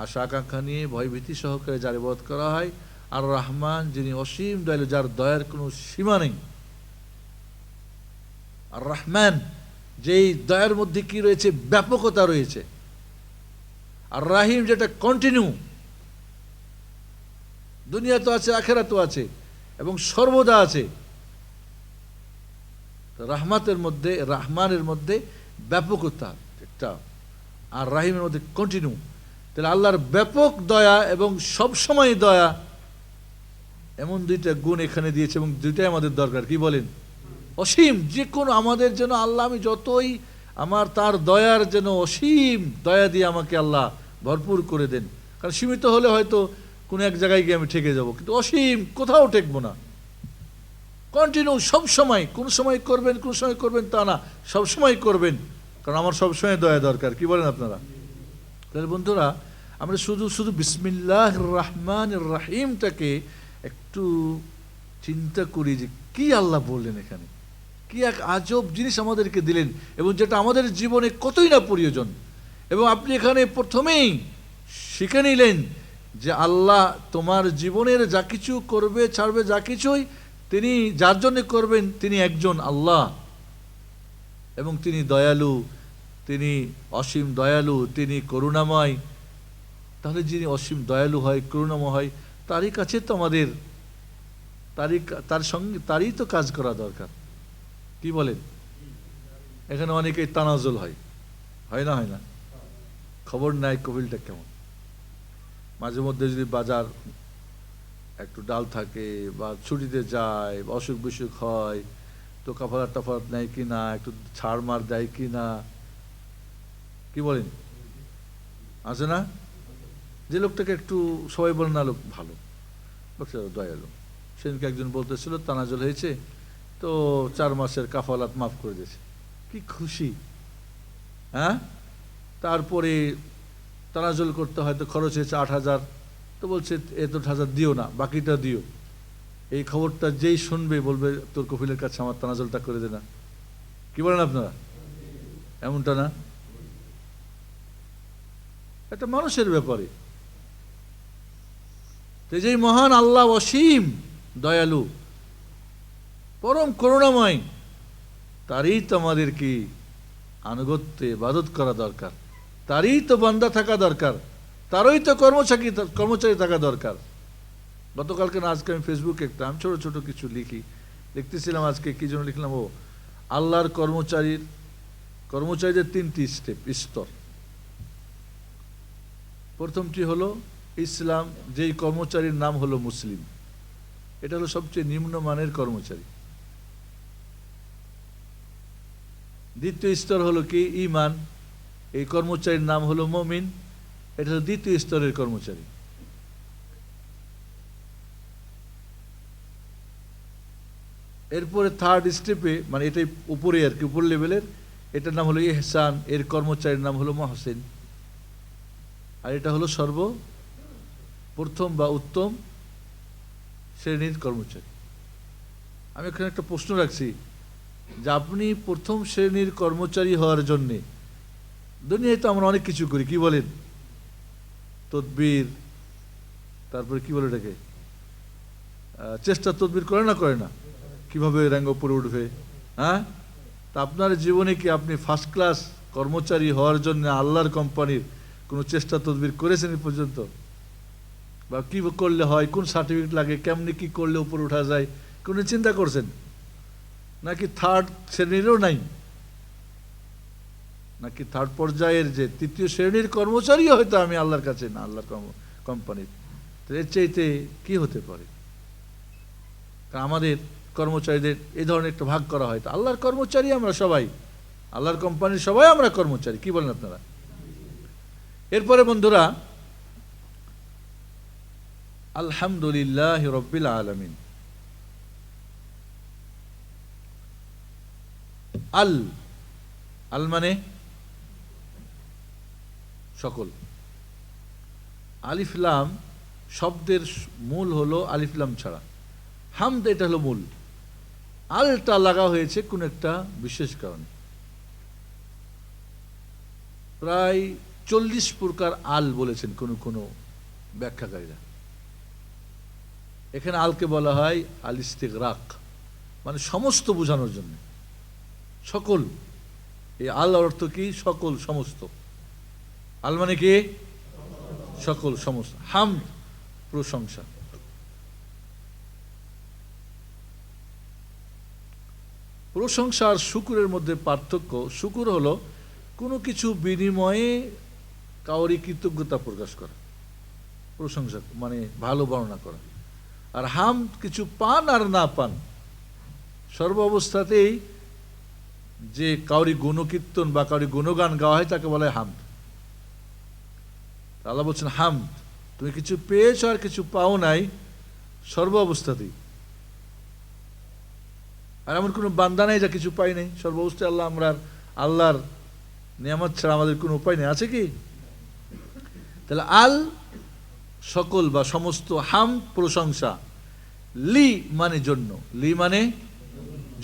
[SPEAKER 2] আশা আকাঙ্ক্ষা নিয়ে ভয়ভীতি সহকারে যার ইবাদত করা হয়। আর রহমান, যিনি অসীম দয়ালু, যার দয়ার কোনো সীমা নেই। আর রহমান, যেই দয়ার মধ্যে কি রয়েছে? ব্যাপকতা রয়েছে। আর রাহিম, যেটা কন্টিনিউ, দুনিয়া তো আছে, আখেরাত তো আছে এবং সর্বদা আছে। রহমাতের মধ্যে, রহমানের মধ্যে ব্যাপকতা একটা, আর রাহিমের মধ্যে কন্টিনিউ। তাহলে আল্লাহর ব্যাপক দয়া এবং সবসময় দয়া, এমন দুইটা গুণ এখানে দিয়েছে এবং দুইটাই আমাদের দরকার। কি বলেন? অসীম, যে কোনো আমাদের যেন আল্লাহ, আমি যতই আমার তার দয়ার যেন অসীম দয়া দিয়ে আমাকে আল্লাহ ভরপুর করে দেন। কারণ সীমিত হলে হয়তো কোনো এক জায়গায় গিয়ে আমি ঠেকে যাব, কিন্তু অসীম কোথাও ঠেকবো না। কন্টিনিউ, সবসময়, কোন সময় করবেন কোন সময় করবেন তা না, সবসময় করবেন, কারণ আমার সবসময় দয়া দরকার। কি বলেন আপনারা? তাহলে বন্ধুরা, আমরা শুধু শুধু বিসমিল্লাহির রহমানির রহিমটাকে একটু চিন্তা করি যে কি আল্লাহ বললেন এখানে, কি এক আজব জিনিস আমাদেরকে দিলেন এবং যেটা আমাদের জীবনে কতই না প্রয়োজন। এবং আপনি এখানে প্রথমেই শিখে নিলেন যে আল্লাহ তোমার জীবনের যা কিছু করবে ছাড়বে, যা কিছুই তিনি যার জন্য করবেন তিনি একজন আল্লাহ, এবং তিনি দয়ালু, তিনি অসীম দয়ালু, তিনি করুণাময়। তাহলে যিনি অসীম দয়ালু হয়, করুণাময় হয়, তারই কাছে তো আমাদের তার সঙ্গে তারই তো কাজ করা দরকার। কি বলেন? এখানে অনেকেই তানাজুল হয়, হয় না? হয় না? খবর নাই কবিলটা কেমন। মাঝে মধ্যে যদি বাজার একটু ডাল থাকে বা ছুটিতে যায় বা অসুখ বিসুখ হয়, তো কাফারাত টাফারাত নেয় কি না, একটু ছাড় মার দেয় কি না, কি বলেন? আছে না? যে লোকটাকে একটু সবাই বলে না লোক ভালো, লোকটা দয়ালু। সেদিনকে একজন বলতেছিল তানাজুল হয়েছে, তো 4 মাসের কাফালাত মাফ করে দিয়েছে। কি খুশি! হ্যাঁ, তারপরে তানাজুল করতে হয়তো খরচ হয়েছে 8,000, তো বলছে এত 8,000 দিও না, বাকিটা দিও। এই খবরটা যেই শুনবে বলবে তোর কফিলের কাছে আমার তানাজুলটা করে দে না। কি বলেন আপনারা? এমনটা না? এটা মানুষের ব্যাপারে। তো যেই মহান আল্লাহ অসীম দয়ালু, পরম করুণাময়, তারই তো আমাদের কি আনুগত্যে ইবাদত করা দরকার, তারই তো বান্দা থাকা দরকার, তারই তো কর্মচারী থাকা দরকার। গতকালকে না আজকে আমি ফেসবুকে আমি ছোট ছোট কিছু লিখতেছিলাম। আজকে কি জন্য লিখলাম, আল্লাহর কর্মচারীদের 3টি স্তর। প্রথমটি হলো ইসলাম, যেই কর্মচারীর নাম হলো মুসলিম, এটা হলো সবচেয়ে নিম্নমানের কর্মচারী। দ্বিতীয় স্তর হলো কি ঈমান, এই কর্মচারীর নাম হলো মুমিন, এটা হলো দ্বিতীয় স্তরের কর্মচারী। এরপরে 3rd স্টেপে, মানে এটাই উপরে আর কি, উপর লেভেলের, এটার নাম হলো ইহসান, এর কর্মচারীর নাম হলো মুহসিন। আর এটা হলো সর্বপ্রথম বা উত্তম শ্রেণীর কর্মচারী। আমি এখানে একটা প্রশ্ন রাখছি, যে আপনি প্রথম শ্রেণীর কর্মচারী হওয়ার জন্যে, দুনিয়ায় তো আমরা অনেক কিছু করি, কি বলেন? তদবির, তারপরে কি বলে এটাকে, চেষ্টা তদবির করে না, কিভাবে র্যাঙ্ক উপরে উঠবে। হ্যাঁ, তা আপনার জীবনে কি আপনি ফার্স্ট ক্লাস কর্মচারী হওয়ার জন্য আল্লাহর কোম্পানির কোনো চেষ্টা তদবির করেছেন এই পর্যন্ত? বা কি করলে হয়, কোন সার্টিফিকেট লাগে, কেমনি কি করলে উপরে ওঠা যায়, কোনো চিন্তা করছেন? নাকি 3rd শ্রেণীরও নাই? নাকি 3rd পর্যায়ের যে 3য় শ্রেণীর কর্মচারী হয়তো আমি আল্লাহর কাছে না, আল্লাহর কোম্পানির? এর চাইতে কি হতে পারে? আমাদের কর্মচারীদের এই ধরনের একটা ভাগ করা হয়, তো আল্লাহর কর্মচারী আমরা সবাই, আল্লাহর কোম্পানির সবাই আমরা কর্মচারী, কি বলেন আপনারা? এরপরে বন্ধুরা, আলহামদুলিল্লাহ রাব্বিল আলামিন। আল মানে সকল। আলিফ লাম শব্দের মূল হলো আলিফ লাম ছাড়া, হামদ এটা হলো মূল। আলটা লাগা হয়েছে কোন একটা বিশেষ কারণে। প্রায় 40 প্রকার আল বলেছেন কোন ব্যাখ্যাকারীরা। এখানে আলকে বলা হয় আল ইস্তিগরাক, মানে সমস্ত বোঝানোর জন্য, সকল। এই আল অর্থ কি? সকল, সমস্ত। আল মানে কি? সকল, সমস্ত। হামদ প্রশংসা। প্রশংসা আর শুকুরের মধ্যে পার্থক্য, শুকুর হলো কোনো কিছু বিনিময়ে কাউরি কৃতজ্ঞতা প্রকাশ করা, প্রশংসা মানে ভালো বর্ণনা করা। আর হামদ কিছু পান আর না পান, সর্ব অবস্থাতেই যে কাউরি গুণকীর্তন বা কাউরি গুণগান গাওয়া হয় তাকে বলা হয় হামদ। আল্লাহ বলছেন হামদ, তুমি কিছু পেয়েছ আর কিছু পাও নাই, সর্ব অবস্থাতেই। আর এমন কোনো বান্দা নাই যা কিছু পাই নাই, সর্ব অবস্থায় আল্লাহর নিয়ামত ছাড়া আমাদের কোনো উপায় নেই, আছে কি? তাহলে আল সকল বা সমস্ত, হাম প্রশংসা, লি মানে জন্য, লি মানে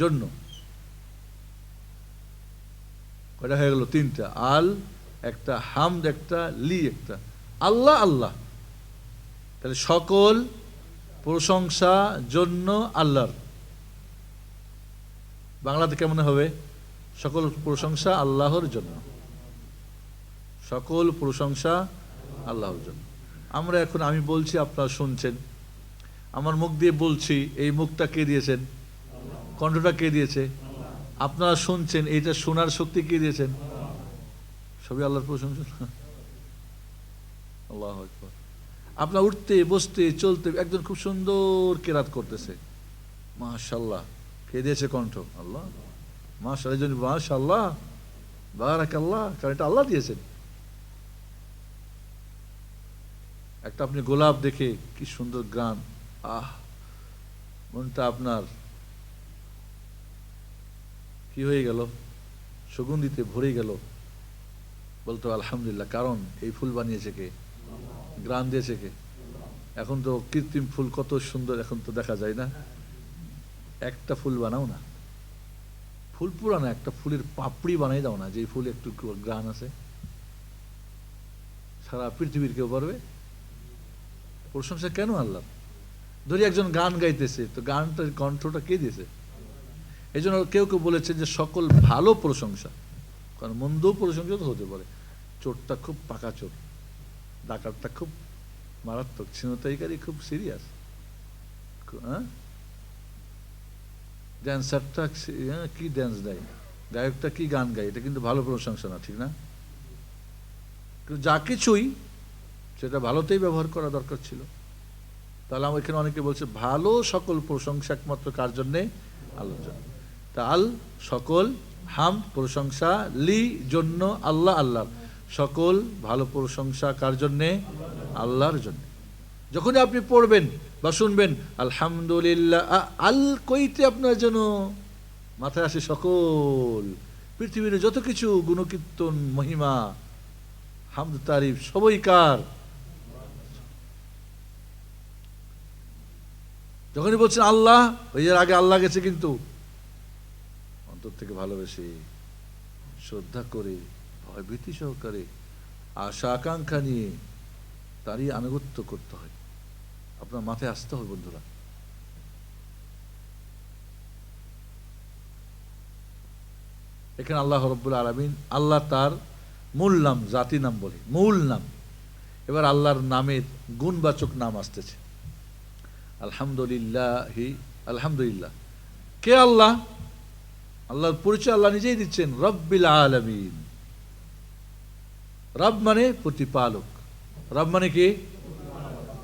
[SPEAKER 2] জন্য। ওটা হয়ে গেল 3টা, আল একটা, হামদ একটা, লি একটা। আল্লাহ আল্লাহ, তাহলে সকল প্রশংসা জন্য আল্লাহর। বাংলাতে কেমন হবে? সকল প্রশংসা আল্লাহর জন্য, সকল প্রশংসা আল্লাহর জন্য। আমরা এখন, আমি বলছি আপনারা শুনছেন, আমার মুখ দিয়ে বলছি, এই মুখটা কে দিয়েছেন? কণ্ঠটা কে দিয়েছে? আপনারা শুনছেন, এইটা শোনার শক্তি কে দিয়েছেন? সবই আল্লাহর প্রশংসা। আল্লাহু আকবার। আপনার উঠতে বসতে চলতে একজন খুব সুন্দর কেরাত করতেছে, মাশাআল্লাহ, কে দিয়েছে কণ্ঠ? আল্লাহ। মাশাআল্লাহ, এই জন্য মাশাআল্লাহ, বারাকাল্লাহ, কারণ এটা আল্লাহ দিয়েছেন। একটা আপনি গোলাপ দেখে কি সুন্দর গান, আহ, মনটা আপনার কি হয়ে গেল, সুগন্ধিতে ভরে গেল, বলতো আলহামদুলিল্লাহ। কারণ এই ফুল বানিয়েছে কে? গ্রাম দিয়েছে কে? এখন তো কৃত্রিম ফুল কত সুন্দর এখন তো দেখা যায় না। একটা ফুল বানাও না, ফুল পুরানো একটা ফুলের পাপড়ি বানাই দাও না, যে ফুল একটু গ্রান আছে, সারা পৃথিবীর কেউ পারবে? প্রশংসা কেন আল্লাহ? ধরি একজন গান গাইতেছে, তো গানটার কণ্ঠটা কে দিয়েছে? এই জন্য কেউ কেউ বলেছে যে সকল ভালো প্রশংসা, কারণ মন্দ প্রশংসা তো হতে পারে, চোরটা খুব পাকা চোর, ডাকাতটা খুব মারাত্মক, ছিনতাইকারী খুব সিরিয়াস, হ্যাঁ, ড্যান্সারটা কি ড্যান্স দেয়, গায়কটা কি গান গায়, এটা কিন্তু ভালো প্রশংসা না, ঠিক না? কিন্তু যা কিছুই সেটা ভালোতেই ব্যবহার করা দরকার ছিল। তাহলে আমার এখানে অনেকে বলছে ভালো সকল প্রশংসা একমাত্র কার জন্যে? আল্লাহর জন্য। তা আল সকল হাম প্রশংসা, লি জন্য, আল্লাহ আল্লাহ, সকল ভালো প্রশংসা কার জন্যে? আল্লাহর জন্য। যখনই আপনি পড়বেন বা শুনবেন আলহামদুলিল্লাহ, আল কইতে আপনার জন্য মাথায় আসে সকল পৃথিবীর যত কিছু গুণকীর্তন মহিমা হামদ তারিফ সবই কার? যখনই বলছেন আল্লাহ, ওই এর আগে আল্লাহ গেছে, কিন্তু অন্তর থেকে ভালোবেসে, শ্রদ্ধা করে, ভয়ভীতি সহকারে, আশা আকাঙ্ক্ষা নিয়ে তারই আনুগত্য করতে হয়। আপনার মাথায় আসতে হবে বন্ধুরা। এখানে আল্লাহ রাব্বুল আলামিন, আল্লাহ তার মূল নাম, জাতি নাম বলে মূল নাম। এবার আল্লাহর নামের গুণবাচক নাম আসতেছে, আলহামদুলিল্লাহি, আলহামদুলিল্লাহ। কে আল্লাহ? আল্লাহর পরিচয় আল্লাহ নিজেই দিচ্ছেন, রব্বিল আলামিন। রব মানে প্রতিপালক। রব মানে কি?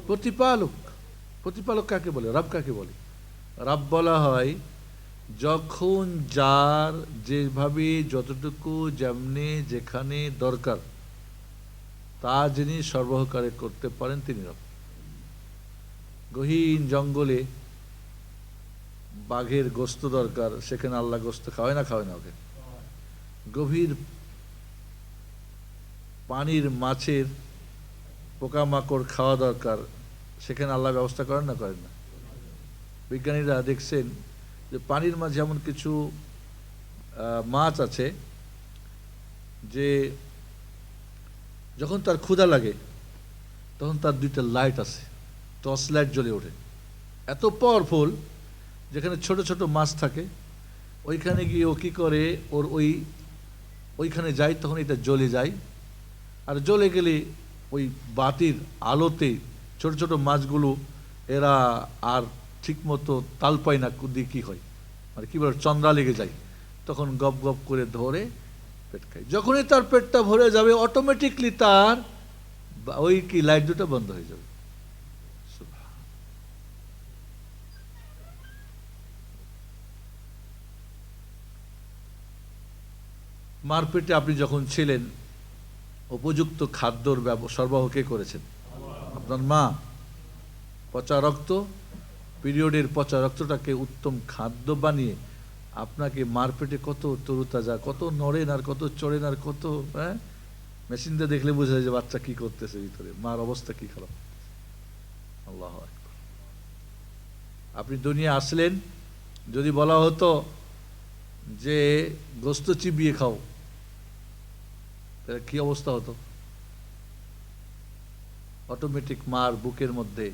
[SPEAKER 2] প্রতিপালক। প্রতিপালক কাকে বলে? রব কাকে বলে? রব বলা হয় যখন যার যেভাবে যতটুকু যেমনি যেখানে দরকার তা যিনি সরবরাহকারী করতে পারেন তিনি রব। গহীন জঙ্গলে বাঘের গোস্ত দরকার, সেখানে আল্লাহ গোস্ত খাওয়ায় না? খাওয়ায় না ওকে। গভীর পানির মাছের পোকামাকড় খাওয়া দরকার, সেখানে আল্লাহ ব্যবস্থা করেন না? করেন না? বিজ্ঞানীরা দেখছেন যে পানির মাঝে এমন কিছু মাছ আছে যে যখন তার ক্ষুধা লাগে তখন তার দুইটা লাইট আছে, টর্চ লাইট জ্বলে ওঠে, এত পাওয়ারফুল। যেখানে ছোট ছোট মাছ থাকে ওইখানে গিয়ে ও কী করে, ওর ওইখানে যায়, তখন এটা জ্বলে যায়। আর জ্বলে গেলে ওই বাতির আলোতে ছোট ছোট মাছগুলো এরা আর ঠিকমতো তাল পায় না, দিয়ে কী হয়, মানে কী বলে, চন্দ্রা লেগে যায়, তখন গপ গপ করে ধরে পেট খায়। যখনই তার পেটটা ভরে যাবে অটোমেটিকলি তার ওই কি লাইট দুটো বন্ধ হয়ে যাবে। মার পেটে আপনি যখন ছিলেন উপযুক্ত খাদ্যর সরবরাহ কে করেছেন? আপনার মা। পচা রক্ত, পিরিয়ডের পচা রক্তটাকে উত্তম খাদ্য বানিয়ে আপনাকে মার পেটে কত তরুতাজা, কত নড়েন আর কত চড়েন আর কত, হ্যাঁ, মেশিন দিয়ে দেখলে বোঝা যায় যে বাচ্চা কি করতেছে ভিতরে, মার অবস্থা কি খারাপ। আল্লাহু আকবার। আপনি দুনিয়া আসলেন, যদি বলা হতো যে গোস্ত চিবিয়ে খাও, তাহলে কি অবস্থা হতো? অটোমেটিক মার বুকের মধ্যে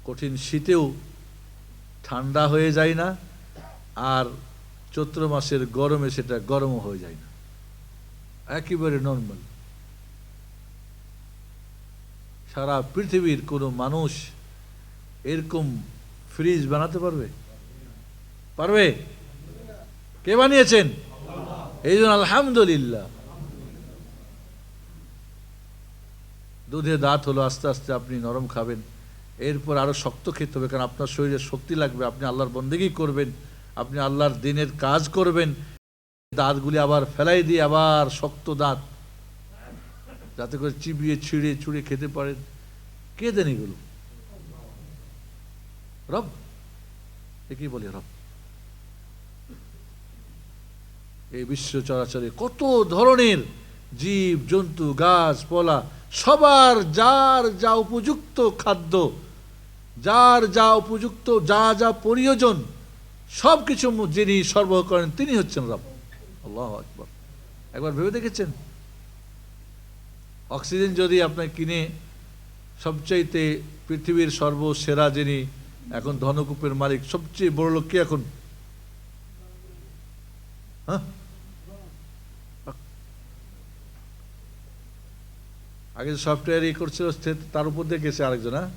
[SPEAKER 2] কঠিন শীতেও ঠান্ডা হয়ে যায় না, আর চৈত্র মাসের গরমে সেটা গরমও হয়ে যায় না, একেবারে নর্মাল। সারা পৃথিবীর কোনো মানুষ এরকম ফ্রিজ বানাতে পারবে? পারবে? কে বানিয়েছেন? এই জন্য আলহামদুলিল্লাহ। দুধে দাঁত হলো, আস্তে আস্তে আপনি নরম খাবেন, এরপর আরও শক্ত খেতে হবে, কারণ আপনার শরীরে শক্তি লাগবে, আপনি আল্লাহর বন্দেগী করবেন, আপনি আল্লাহর দিনের কাজ করবেন। দাঁতগুলি আবার ফেলাই দিয়ে আবার শক্ত দাঁত, যাতে করে চিবিয়ে ছিঁড়ে ছুঁড়ে খেতে পারেন। কে দেন এগুলো? রব। একেই বলে রব। এই বিশ্ব চরাচরে কত ধরনের জীব জন্তু গাছপালা, সবার যার যা উপযুক্ত খাদ্য, যার যা উপযুক্ত যা যা প্রয়োজন, সব কিছু যিনি সরবরাহ করেন তিনি হচ্ছেন রব। আল্লাহু আকবার। একবার ভেবে দেখেছেন, অক্সিজেন যদি আপনার কিনে, সবচাইতে পৃথিবীর সর্বসেরা যিনি এখন ধনকূপের মালিক, সবচেয়ে বড় লোক কে এখন? হ্যাঁ, আগে সফটওয়্যার করছিল, তার উপর দিয়ে গেছে আরেকজন। হ্যাঁ,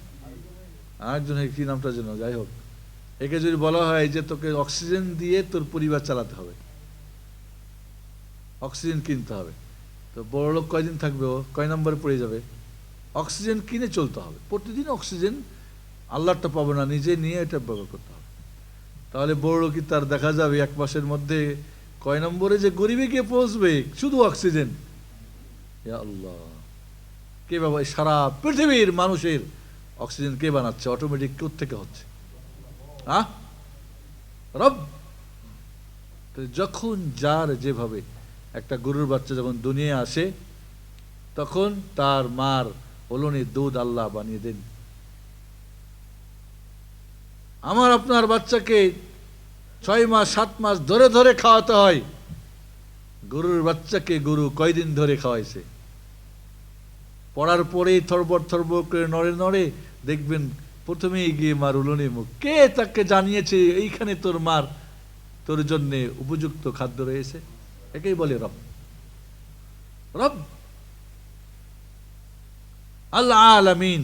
[SPEAKER 2] আরেকজন কি নামটা যেন, যাই হোক, একে যদি বলা হয় যে তোকে অক্সিজেন দিয়ে তোর পরিবার চালাতে হবে, অক্সিজেন কিনতে হবে, তো বড় লোক কয়দিন থাকবে? ও কয় নম্বরে পড়ে যাবে? অক্সিজেন কিনে চলতে হবে, প্রতিদিন অক্সিজেন আল্লাহটা পাবো না, নিজে নিয়ে এটা ব্যবহার করতে হবে। তাহলে বড় লোকই তার দেখা যাবে 1 মাসের মধ্যে কয় নম্বরে যে গরিবে গিয়ে পৌঁছবে, শুধু অক্সিজেন। ইয়া আল্লাহ, কে বাবা সারা পৃথিবীর মানুষের অক্সিজেন কে বানাচ্ছে? অটোমেটিক কোত্থেকে হচ্ছে? রব। যখন যার যেভাবে, একটা গরুর বাচ্চা যখন দুনিয়া আসে, তখন তার মার ওলনের দুধ আল্লাহ বানিয়ে দেন। আমার আপনার বাচ্চাকে 6 মাস 7 মাস ধরে ধরে খাওয়াতে হয়, গরুর বাচ্চাকে গরু কয়দিন ধরে খাওয়াইছে? পড়ার পরেই থরবর থরবর করে নড়ে নড়ে, দেখবেন প্রথমেই গিয়ে মার উলনে মুখ। কে তাকে জানিয়েছে এইখানে তোর মার তোর জন্য উপযুক্ত খাদ্য রয়েছে? একেই বলে রব। রব আল আলামিন।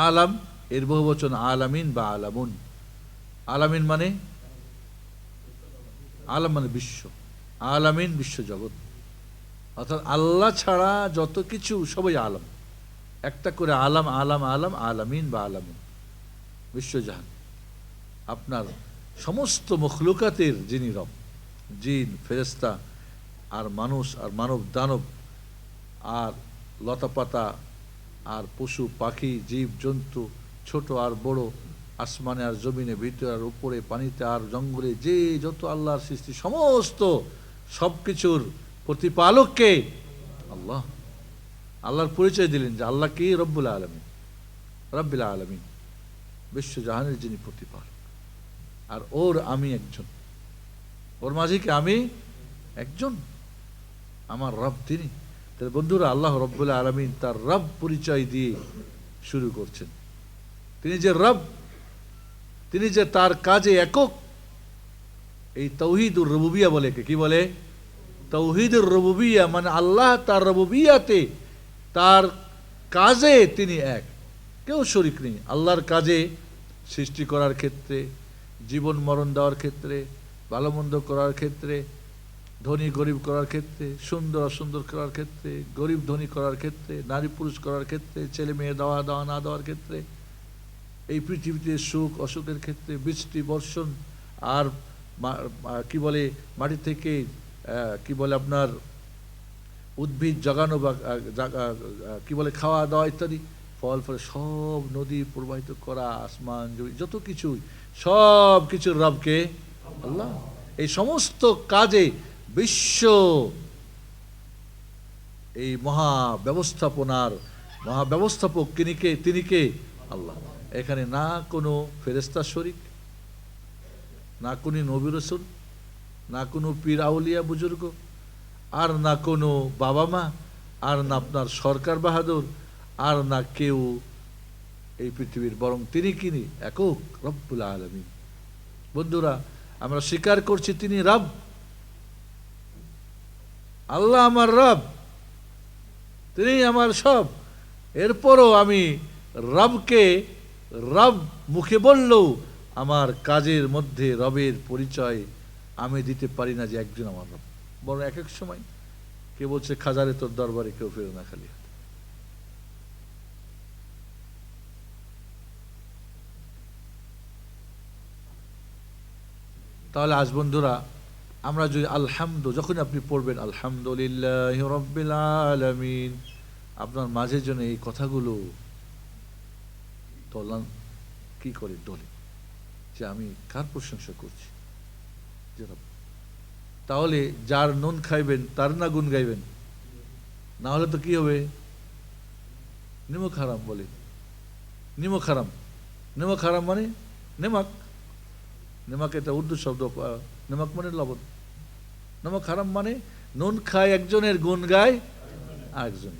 [SPEAKER 2] আলাম এর বহুবচন আলামিন বা আলামুন। আলামিন মানে, আলাম মানে বিশ্ব, আলামিন বিশ্ব জগৎ, অর্থাৎ আল্লাহ ছাড়া যত কিছু সবই আলাম। একটা করে আলাম আলাম আলাম, আলামিন বা আলামুন, বিশ্বজাহান। আপনার সমস্ত মখলুকাতের যিনি রব, জিন ফেরেশতা আর মানুষ আর মানব দানব আর লতাপাতা আর পশু পাখি জীব জন্তু, ছোট আর বড়, আসমানে আর জমিনে, ভিতরে আর উপরে, পানিতে আর জঙ্গলে, যে যত আল্লাহর সৃষ্টি, সমস্ত সব কিছুর প্রতিপালককে আল্লাহ। আল্লাহর পরিচয় দিলেন যে আল্লাহ কি? রব্বুল আলামিন, রব্বিল আলামিন, বিশ্বজাহানের যিনি প্রতিপালক। আর ওর আমি একজন, ওর মাঝে কি আমি একজন, আমার রব তিনি। তাহলে বন্ধুরা, আল্লাহ রব্বুল আলামিন তার রব পরিচয় দিয়ে শুরু করছেন। তিনি যে রব, তিনি যে তার কাজে একক, এই তাওহীদুর রুবুবিয়া বলে। কি বলে? তাওহীদুর রুবুবিয়া মানে আল্লাহ তার রুবুবিয়াতে, তার কাজে তিনি এক, কেউ শরীক নেই। আল্লাহর কাজে সৃষ্টি করার ক্ষেত্রে, জীবন মরণ দেওয়ার ক্ষেত্রে, ভালো মন্দ করার ক্ষেত্রে, ধনী গরিব করার ক্ষেত্রে, সুন্দর অসুন্দর করার ক্ষেত্রে, গরিব ধনী করার ক্ষেত্রে, নারী পুরুষ করার ক্ষেত্রে, ছেলে মেয়ে দেওয়া দেওয়া না দেওয়ার ক্ষেত্রে, এই পৃথিবীতে সুখ অসুখের ক্ষেত্রে, বৃষ্টি বর্ষণ আর কি বলে মাটি থেকে কি বলে আপনার উদ্ভিদ জগানো বা কি বলে খাওয়া দাওয়া ইত্যাদি, ফল ফল সব, নদী প্রবাহিত করা, আসমান জমি যত কিছুই, সব কিছুর রবকে আল্লাহ। এই সমস্ত কাজে বিশ্ব এই মহা ব্যবস্থাপনার মহাব্যবস্থাপক তিনি কে? আল্লাহ। এখানে না কোনো ফেরেশতা শরীক, না কোনো নবী রাসূল, না কোনো পীর আউলিয়া বুজুর্গ, আর না কোনো বাবা মা, আর না আপনার সরকার বাহাদুর, আর না কেউ এই পৃথিবীর, বরং তিনি কিনি একক রব্বুল আলামিন। বন্ধুরা, আমরা স্বীকার করছি তিনি রব, আল্লাহ আমার রব, তিনি আমার সব। এরপরও আমি রবকে রব মুখে বললেও আমার কাজের মধ্যে রবের পরিচয় আমি দিতে পারি না যে একজন আমার রব। বরং এক এক সময় কে বলছে খাজারে তোর দরবারে কেউ ফেরে না খালি হাতে। তাহলে আজ বন্ধুরা আমরা যদি যখন আপনি পড়বেন আলহামদুলিল্লাহ রাব্বিল আলামিন, আপনার মাঝে যেন এই কথাগুলো তোলান কি করে ডলে যে আমি কার প্রশংসা করছি, তাহলে যার নুন খাইবেন তার না গুণ গাইবেন, না হলে তো কি হবে, নিমক হারাম বলে। নিমক হারাম, নিমক হারাম মানে নেমাক, নেমাক এটা উর্দু শব্দ, নেমাক মানে লবণ। নমক হারাম মানে নুন খায় একজনের, গুণ গায় আরেকজন।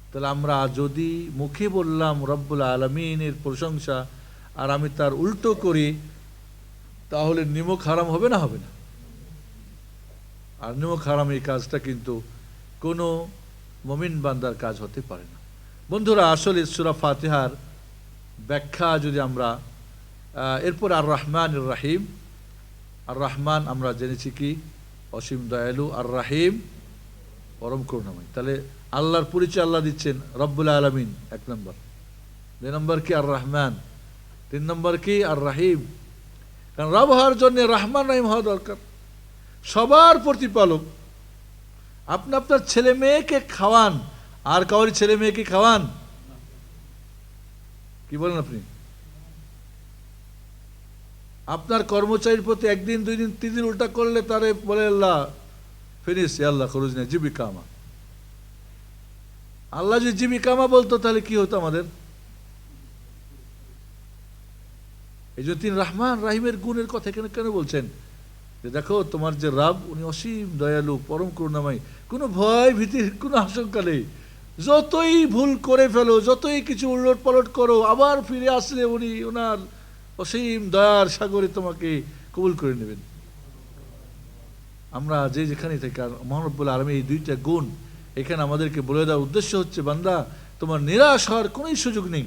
[SPEAKER 2] তাহলে আমরা যদি মুখে বললাম রব্বুল আলামিনের প্রশংসা আর আমি তার উল্টো করি, তাহলে নিমক হারাম হবে না? হবে না। আর নিমক হারাম এই কাজটা কিন্তু কোনো মুমিন বান্দার কাজ হতে পারে না। বন্ধুরা আসলে সূরা ফাতিহার ব্যাখ্যা যদি আমরা এরপর আর রহমান রাহিম, আর রহমান আমরা জেনেছি কি অসীম দয়ালু, আর রাহিম পরম করুণাময়। তাহলে আল্লাহর পরিচয় আল্লাহ দিচ্ছেন রব্বুল আলামিন 1 নম্বর, 2 নম্বর কি আর রহমান, 3 নম্বর কি আর রাহিম। কারণ রব হওয়ার জন্য রহমান রাহিম হওয়া দরকার। সবার প্রতিপালক, আপনি আপনার ছেলে মেয়েকে খাওয়ান, আর কাউরি ছেলে মেয়েকে খাওয়ান? কি বলেন আপনি? আপনার কর্মচারীর প্রতি 1 দিন 2 দিন 3 দিন উল্টা করলে তারে বলে আল্লাহ ফিনিশ, আল্লাহ খরচ নেই, জীবিকামা। আল্লাহ যদি জীবিকামা বলতো তাহলে কি হতো আমাদের? এই জন্য তিনি রহমান রাহিমের গুণের কথা এখানে কেন বলছেন? যে দেখো তোমার যে রব উনি অসীম দয়ালু, পরম করুণাময়, কোনো ভয় ভীতির কোনো আশঙ্কা নেই। যতই ভুল করে ফেলো, যতই কিছু উলট পালট করো, আবার ফিরে আসলে উনি ওনার অসীম দয়ার সাগরে তোমাকে কবুল করে নেবেন। আমরা যে যেখানে থেকে মহান রব্বুল আলামিন এই 2টা গুণ এখানে আমাদেরকে বলে দেওয়ার উদ্দেশ্য হচ্ছে, বান্দা তোমার নিরাশ হওয়ার কোনো সুযোগ নেই।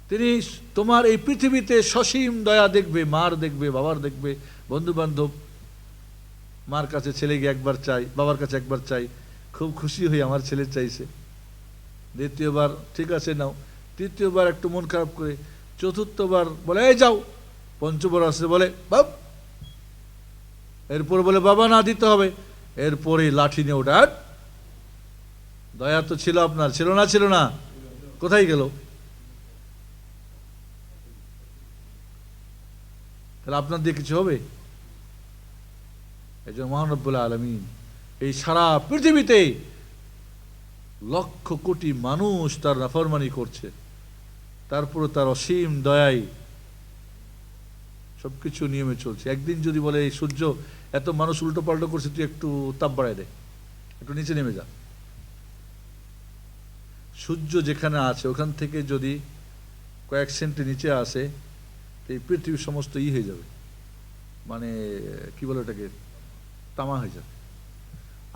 [SPEAKER 2] তিনি তোমার এই পৃথিবীতে সসীম দয়া দেখবে, মার দেখবে, বাবার দেখবে, বন্ধু বান্ধব। মার কাছে ছেলে গিয়ে একবার চাই, বাবার কাছে একবার চাই, খুব খুশি হই আমার ছেলে চাইছে। দ্বিতীয়বার ঠিক আছে নাও, তৃতীয়বার একটু মন খারাপ করে, চতুর্থবার বলে এই যাও, পঞ্চমবার আসলে বলে বাব, এরপর বলে বাবা না দিতে হবে, এরপরে লাঠি নিয়ে ওঠা। দয়া তো ছিল আপনার, ছিল না? ছিল না? কোথায় গেল? তাহলে আপনার দিয়ে কিছু হবে? এই জন্য মহান রব্বুল আলামিন এই সারা পৃথিবীতে লক্ষ কোটি মানুষ তার নাফরমানি করছে, তারপরে তার অসীম দয়ায় সবকিছু নিয়মে চলছে। একদিন যদি বলে এই সূর্য এত মানুষ উল্টো পাল্টো করছে, তুই একটু তাপ বাড়ায় দে, একটু নিচে নেমে যা। সূর্য যেখানে আছে ওখান থেকে যদি কয়েক সেন্টি নিচে আসে, এই পৃথিবীর সমস্ত হয়ে যাবে, মানে কি বলে ওটাকে, তামা হয়ে যাবে।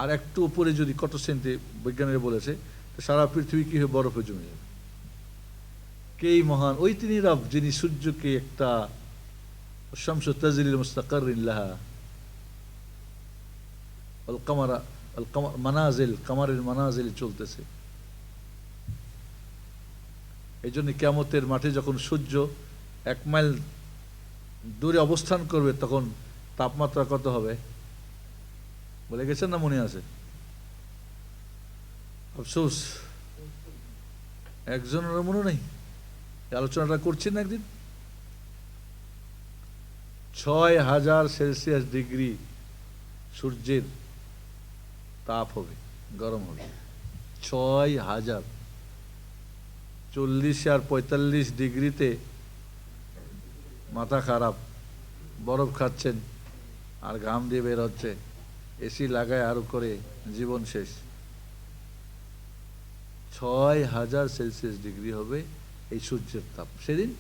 [SPEAKER 2] আর একটু উপরে যদি কত সেন্টি বিজ্ঞানীরা বলেছে, সারা পৃথিবী কি হয়ে বরফে জমে যাবে। কে মহান? ওই তিনি রব যিনি সূর্যকে একটা শামসু তাজরিল মুস্তাকাররিন লাহা আল কামারা আল কামার মানাজিল, কামারের মানাজিল চলতেছে। এই জন্য কিয়ামতের মাঠে যখন সূর্য 1 মাইল দূরে অবস্থান করবে, তখন তাপমাত্রা কত হবে বলে গেছেন না? মনে আছে? আফসোস একজনের মনে নেই। আলোচনাটা করছি না একদিন, 6000 সেলসিয়াস ডিগ্রি সূর্যের তাপ হবে, গরম হবে। 6000, 40 আর 45 ডিগ্রিতে মাথা খারাপ, বরফ খাচ্ছেন আর ঘাম দিয়ে বের হচ্ছে, এসি লাগায় আরো করে জীবন শেষ। 6000 সেলসিয়াস ডিগ্রি হবে এই সূর্যের তাপ সেদিন।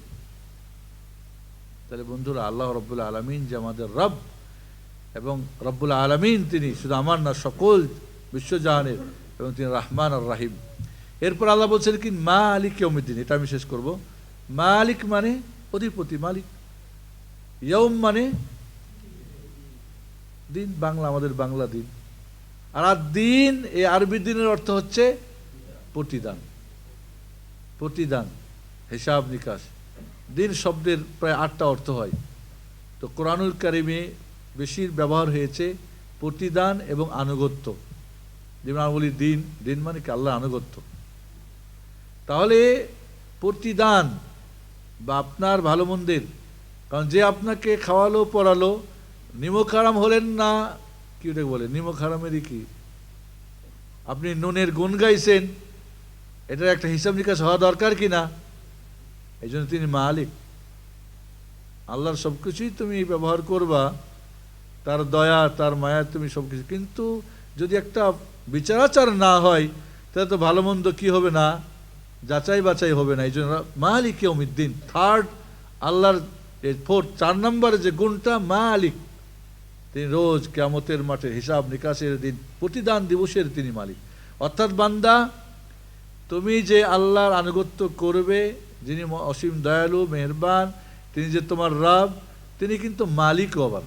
[SPEAKER 2] তাহলে বন্ধুরা আল্লাহ রব্বুল আলামিন যে আমাদের রব, এবং রব্বুল আলামিন তিনি শুধু আমার না, সকল বিশ্বজাহানের, এবং তিনি রহমান আর রাহিম। এরপর আল্লাহ বলছেন কি মালিক ইয়াউমিদ্দিন, এটা আমি শেষ করব। মালিক মানে অধিপতি, মালিক। ইয়াউম মানে দিন, বাংলা আমাদের বাংলা দিন। আর দিন, এই আরবি দিনের অর্থ হচ্ছে প্রতিদান, প্রতিদান, হিসাব নিকাশ। দিন শব্দের প্রায় 8টা অর্থ হয়। তো কোরআনুল কারিমে বেশি ব্যবহার হয়েছে প্রতিদান এবং আনুগত্য। যেমন আমরা বলি দিন, দিন মানে কি আল্লাহর আনুগত্য। তাহলে প্রতিদান বা আপনার ভালো মন্দের, কারণ যে আপনাকে খাওয়ালো পড়ালো, নিমক হারাম হলেন না, কি ওটাকে বলে নিমক হারামেরই কি, আপনি নুনের গুণ গাইছেন, এটার একটা হিসাব নিকাশ হওয়া দরকার কি না? এই জন্য তিনি মালিক, আল্লাহর সব কিছুই তুমি ব্যবহার করবা, তার দয়া তার মায়া তুমি সব কিছু। কিন্তু যদি একটা বিচারাচার না হয় তাহলে তো ভালো মন্দ কি হবে না, যাচাই বাছাই হবে না। এই জন্য মালিক ইয়াউমিদ্দিন, থার্ড আল্লাহর ফোর্থ 4 নম্বরে যে গুণটা মালিক, তিনি রোজ কিয়ামতের মাঠে হিসাব নিকাশের দিন প্রতিদান দিবসের তিনি মালিক। অর্থাৎ বান্দা, তুমি যে আল্লাহর আনুগত্য করবে, যিনি অসীম দয়ালু মেহেরবান, তিনি যে তোমার রব, তিনি কিন্তু মালিকও আবার।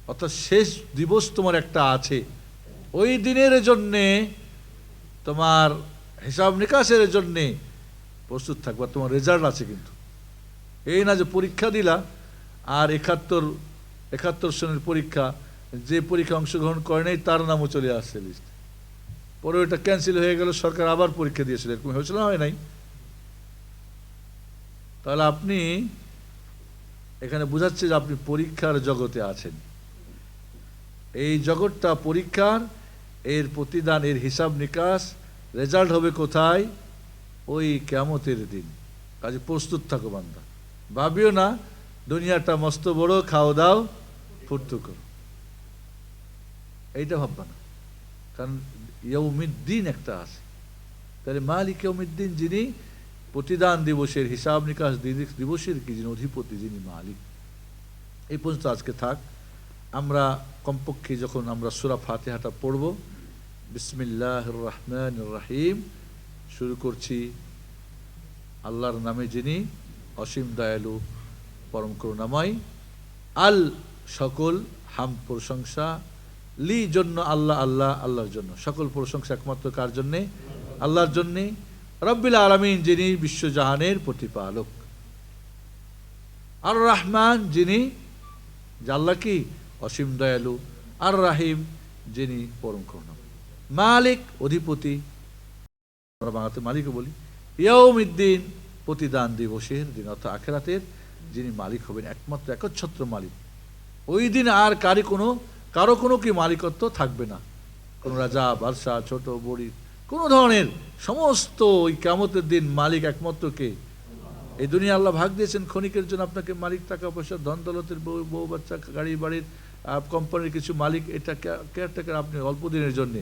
[SPEAKER 2] অর্থাৎ শেষ দিবস তোমার একটা আছে, ওই দিনের জন্যে তোমার হিসাব নিকাশের জন্যে প্রস্তুত থাকবা, তোমার রেজাল্ট আছে। কিন্তু এই না যে পরীক্ষা দিলা আর 71 শ্রেণীর পরীক্ষা, যে পরীক্ষা অংশগ্রহণ করে নাই তার নামও চলে আসছে লিস্ট, পরে ওইটা ক্যান্সেল হয়ে গেল, সরকার আবার পরীক্ষা দিয়েছিল, এরকম হয়েছিল না, হয় নাই? তাহলে আপনি এখানে বোঝাচ্ছে যে আপনি পরীক্ষার জগতে আছেন। এই জগৎটা পরীক্ষার, এর প্রতিদান, এর হিসাব নিকাশ, রেজাল্ট হবে কোথায়? ওই কিয়ামতের দিন। কাজে প্রস্তুত থাকো বান্দা, ভাবিও না দুনিয়াটা মস্ত বড়, খাও দাও ফুর্তি করো, এইটা ভাববা না। কারণ ইয়াউমিদ্দিন একটা আছে। তাহলে মালিক ইয়াউমিদ্দিন, যিনি প্রতিদান দিবসের হিসাব নিকাশ দিবসের কি যিনি অধিপতি, যিনি মালিক। এই পর্যন্ত আজকে থাক। আমরা কমপক্ষে যখন আমরা সূরা ফাতিহাটা পড়ব, বিসমিল্লাহির রহমানির রহিম শুরু করছি আল্লাহর নামে, যিনি অসীম দয়ালু পরম করুণাময়। আল, সকল হাম প্রশংসা, লি জন্য আল্লাহ, আল্লাহ আল্লাহর জন্য, সকল প্রশংসা একমাত্র কার জন্যে? আল্লাহর জন্যে। রব্বিল আলামিন, যিনি বিশ্বজাহানের প্রতিপালক। আর রহমান, যিনি, আল্লাহ কি অসীম দয়ালু। আর রাহিম, যিনি পরম করুণা। মালিক, অধিপতি, আমরা বাংলাতে মালিকও বলি। ইয়াউমিদ্দিন, প্রতিদান দিবসের দিন, অর্থাৎ আখিরাতের যিনি মালিক হবেন, একমাত্র একচ্ছত্র মালিক। ওই দিন আর কারো কোনো কি মালিকত্ব থাকবে না। কোনো রাজা বাদশাহ ছোট বড়ি কোনো ধরনের, সমস্ত ওই কিয়ামতের দিন মালিক একমাত্র কে? এই দুনিয়া আল্লাহ ভাগ দিয়েছেন ক্ষণিকের জন্য আপনাকে মালিক, টাকা পয়সা ধন দৌলতের, বউ বাচ্চা, গাড়ি বাড়ির, কোম্পানির কিছু মালিক, এটা কেয়ারটেকার আপনি অল্প দিনের জন্যে।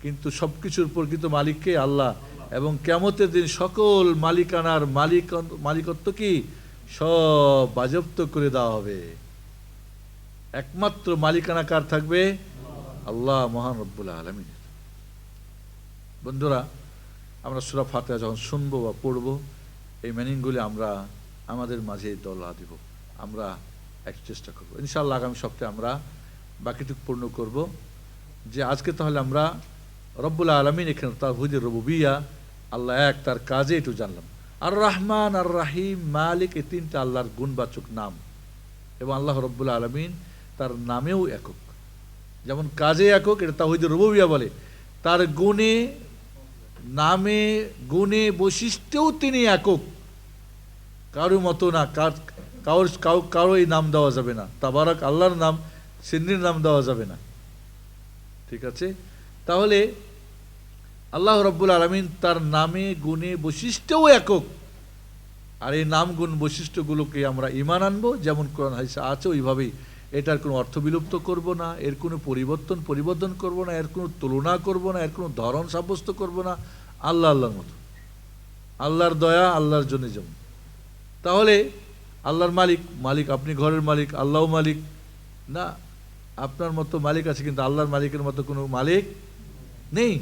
[SPEAKER 2] কিন্তু সব কিছুর প্রকৃত মালিককে আল্লাহ। এবং কিয়ামতের দিন সকল মালিকানার মালিকত্ব কি সব বাজেয়াপ্ত করে দেওয়া হবে। একমাত্র মালিকানা কার থাকবে? আল্লাহ মহান রব্বুল আলামিন। বন্ধুরা, আমরা সূরা ফাতিহা যখন শুনবো বা পড়বো, এই মিনিংগুলি আমরা আমাদের মাঝে দলা দিব, আমরা এক চেষ্টা করবো। ইনশাআল্লাহ আগামী সপ্তাহে আমরা বাকিটুকু পূর্ণ করব। যে আজকে তাহলে আমরা রব্বুল আলামিন, এখানে তাওহীদুর রুবুবিয়্যাহ, আল্লাহ এক, তার কাজে একটু জানলাম। আর রহমান, আর রাহিম, মালিক, এই তিনটা আল্লাহর গুণবাচক নাম। এবং আল্লাহ রব্বুল আলামিন তার নামেও একক, যেমন কাজে একক, এটা তাওহীদুর রুবুবিয়্যাহ বলে। তার গুণে, নামে, গুণে, বৈশিষ্ট্যেও তিনি একক, কারো মতো না, কারো এই নাম দেওয়া যাবে না। তাবারাক, আল্লাহর নাম, সিন্নির নাম দেওয়া যাবে না। ঠিক আছে? তাহলে আল্লাহ রব্বুল আলামিন তার নামে, গুণে, বৈশিষ্ট্যও একক। আর এই নাম, গুণ, বৈশিষ্ট্যগুলোকে আমরা ঈমান আনবো, যেমন কোরআন হাদিসে আছে ওইভাবেই। এটার কোনো অর্থ বিলুপ্ত করব না, এর কোনো পরিবর্তন করব না, এর কোনো তুলনা করব না, এর কোনো ধরন সাব্যস্ত করব না। আল্লাহর মতো, আল্লাহর দয়া আল্লাহর জন্য যেমন। তাহলে আল্লাহর মালিক, আপনি ঘরের মালিক, আল্লাহও মালিক না। আপনার মতো মালিক আছে, কিন্তু আল্লাহর মালিকের মতো কোনো মালিক নেই,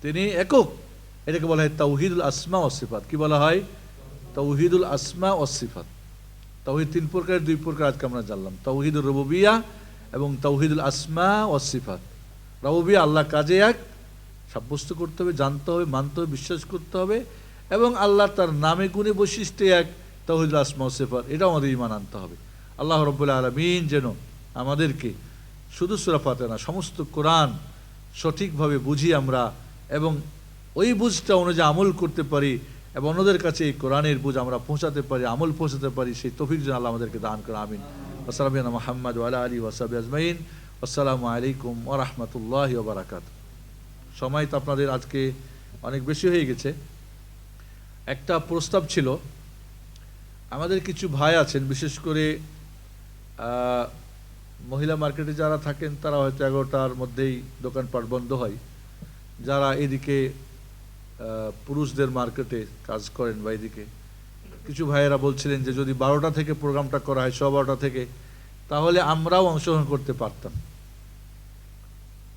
[SPEAKER 2] তিনি একক। এটাকে বলা হয় তাওহীদুল আসমা ওয়াস সিফাত। কি বলা হয়? তাওহীদুল আসমা ওয়াস সিফাত। তাওহীদ 3 প্রকারের, 2 প্রকার আজকে আমরা জানলাম, তাওহীদুর রুবুবিয়্যাহ এবং তাওহীদুল আসমা ওয়াস সিফাত। রুবুবিয়্যাহ, আল্লাহ কাজে এক, সাব্যস্ত করতে হবে, জানতে হবে, মানতে হবে, বিশ্বাস করতে হবে। এবং আল্লাহ তার নামে, গুণে, বৈশিষ্ট্যে এক, তাওহীদুল আসমা ওয়াস সিফাত, এটাও আমাদের ঈমান আনতে হবে। আল্লাহ রাব্বুল আলামিন যেন আমাদেরকে শুধু সূরা ফাতিহা না, সমস্ত কোরআন সঠিকভাবে বুঝি আমরা এবং ওই বুঝটা অনুযায়ী আমল করতে পারি এবং অন্যদের কাছে এই কোরআনের বুঝ আমরা পৌঁছাতে পারি, আমল পৌঁছাতে পারি, সেই তৌফিক যেন আল্লাহ আমাদেরকে দান করে। আমিন। আসসালামু মুহাম্মদ ওয়া আলা আলিহি ওয়া সাহবিহি আজমাইন। আসসালামু আলাইকুম ওয়া রাহমাতুল্লাহি ওয়া বারাকাতুহু। সময় তো আপনাদের আজকে অনেক বেশি হয়ে গেছে। একটা প্রস্তাব ছিল, আমাদের কিছু ভাই আছেন, বিশেষ করে মহিলা মার্কেটে যারা থাকেন তারা হয়তো 11টার মধ্যেই দোকানপাট বন্ধ হয়। যারা এদিকে পুরুষদের মার্কেটে কাজ করেন বা এদিকে কিছু ভাইয়েরা বলছিলেন যে যদি 12টা থেকে প্রোগ্রামটা করা হয়, 12:15 থেকে, তাহলে আমরাও অংশগ্রহণ করতে পারতাম।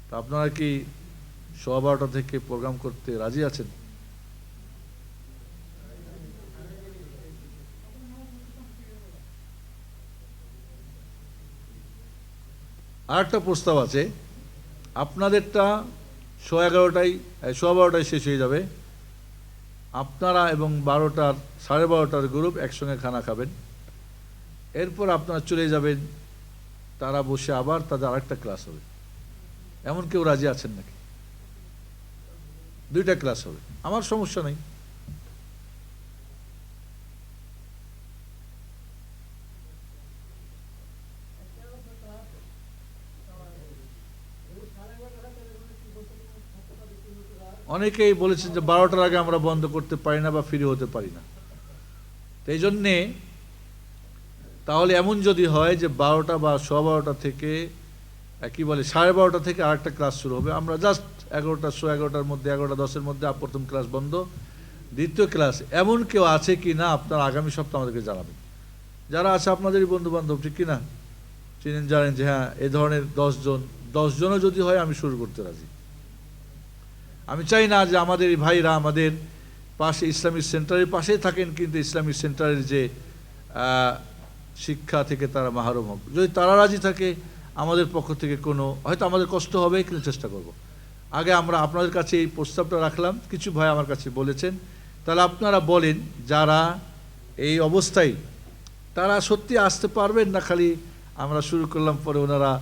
[SPEAKER 2] তা আপনারা কি 12:15 থেকে প্রোগ্রাম করতে রাজি আছেন? আর একটা প্রস্তাব আছে, আপনাদেরটা 11:15টায় শেষ হয়ে যাবে, আপনারা এবং 12টার 12:30টার গ্রুপ একসঙ্গে খানা খাবেন, এরপর আপনারা চলে যাবেন, তারা বসে আবার তাদের আরেকটা ক্লাস হবে। এমন কেউ রাজি আছেন নাকি? 2টা ক্লাস হবে, আমার সমস্যা নেই। অনেকেই বলেছেন যে 12টার আগে আমরা বন্ধ করতে পারি না বা ফ্রি হতে পারি না। তো এই জন্যে তাহলে এমন যদি হয় যে 12টা বা 12:15 থেকে কি বলে 12:30 থেকে আরেকটা ক্লাস শুরু হবে, আমরা জাস্ট 11টার মধ্যে 11:10-এর মধ্যে প্রথম ক্লাস বন্ধ, দ্বিতীয় ক্লাস। এমন কেউ আছে কি না আপনারা আগামী সপ্তাহে আমাদেরকে জানাবেন। যারা আছে আপনাদেরই বন্ধু বান্ধব, ঠিক কিনা, চিনেন, জানেন যে হ্যাঁ এ ধরনের 10 জনও যদি হয় আমি শুরু করতে রাজি। আমি চাই না যে আমাদের এই ভাইরা আমাদের পাশে ইসলামিক সেন্টারের পাশেই থাকেন কিন্তু ইসলামিক সেন্টারের যে শিক্ষা থেকে তারা মাহরুম হোক। যদি তারা রাজি থাকে আমাদের পক্ষ থেকে কোনো হয়তো আমাদের কষ্ট হবে, কিন্তু চেষ্টা করব। আগে আমরা আপনাদের কাছে এই প্রস্তাবটা রাখলাম, কিছু ভাই আমার কাছে বলেছেন, তাহলে আপনারা বলেন যারা এই অবস্থায় তারা সত্যি আসতে পারবেন না, খালি আমরা শুরু করলাম পরে ওনারা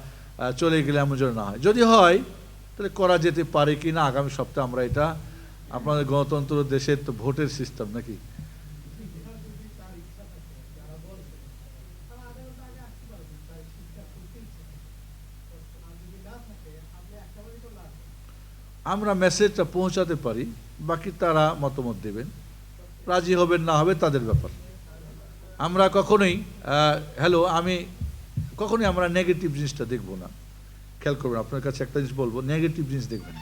[SPEAKER 2] চলে গেলে এমন যেন না হয়। যদি হয় তাহলে করা যেতে পারে কি না আগামী সপ্তাহে আমরা এটা, আপনাদের গণতন্ত্র দেশের তো ভোটের সিস্টেম নাকি, আমরা মেসেজটা পৌঁছাতে পারি, বাকি তারা মতামত দেবেন, রাজি হবেন না হবে তাদের ব্যাপার। আমরা কখনোই কখনোই আমরা নেগেটিভ জিনিসটা দেখব না। খেয়াল করবেন, আপনার কাছে একটা জিনিস বলবো, নেগেটিভ জিনিস দেখবেন।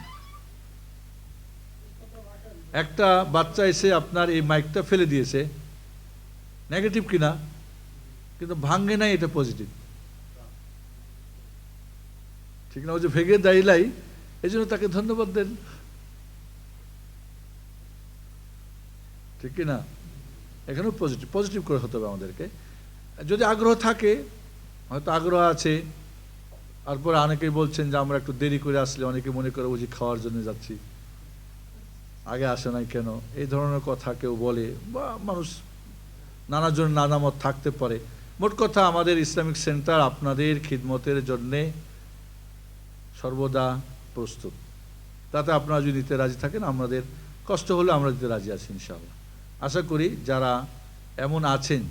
[SPEAKER 2] একটা বাচ্চা এসে আপনার এই মাইকটা ফেলে দিয়েছে, নেগেটিভ কিনা, কিন্তু ভাঙ্গে নাই, এটা পজিটিভ, ঠিক না? ও যে ভেঙে দাঁড়িয়েলাই, এই জন্য তাকে ধন্যবাদ দেন, ঠিক কিনা? এখানেও পজিটিভ করে হতে হবে আমাদেরকে। যদি আগ্রহ থাকে, হয়তো আগ্রহ আছে, তারপরে অনেকেই বলছেন যে আমরা একটু দেরি করে আসলে অনেকে মনে করে বুঝি খাওয়ার জন্য যাচ্ছি, আগে আসে নাই কেন, এই ধরনের কথা কেউ বলে, বা মানুষ নানাজন নানা মত থাকতে পারে। মোট কথা আমাদের ইসলামিক সেন্টার আপনাদের খিদমতের জন্যে সর্বদা প্রস্তুত। তাতে আপনারা যদি দিতে রাজি থাকেন, আমাদের কষ্ট হলে আমরা দিতে রাজি আছি ইনশাআল্লাহ। আশা করি যারা এমন আছেন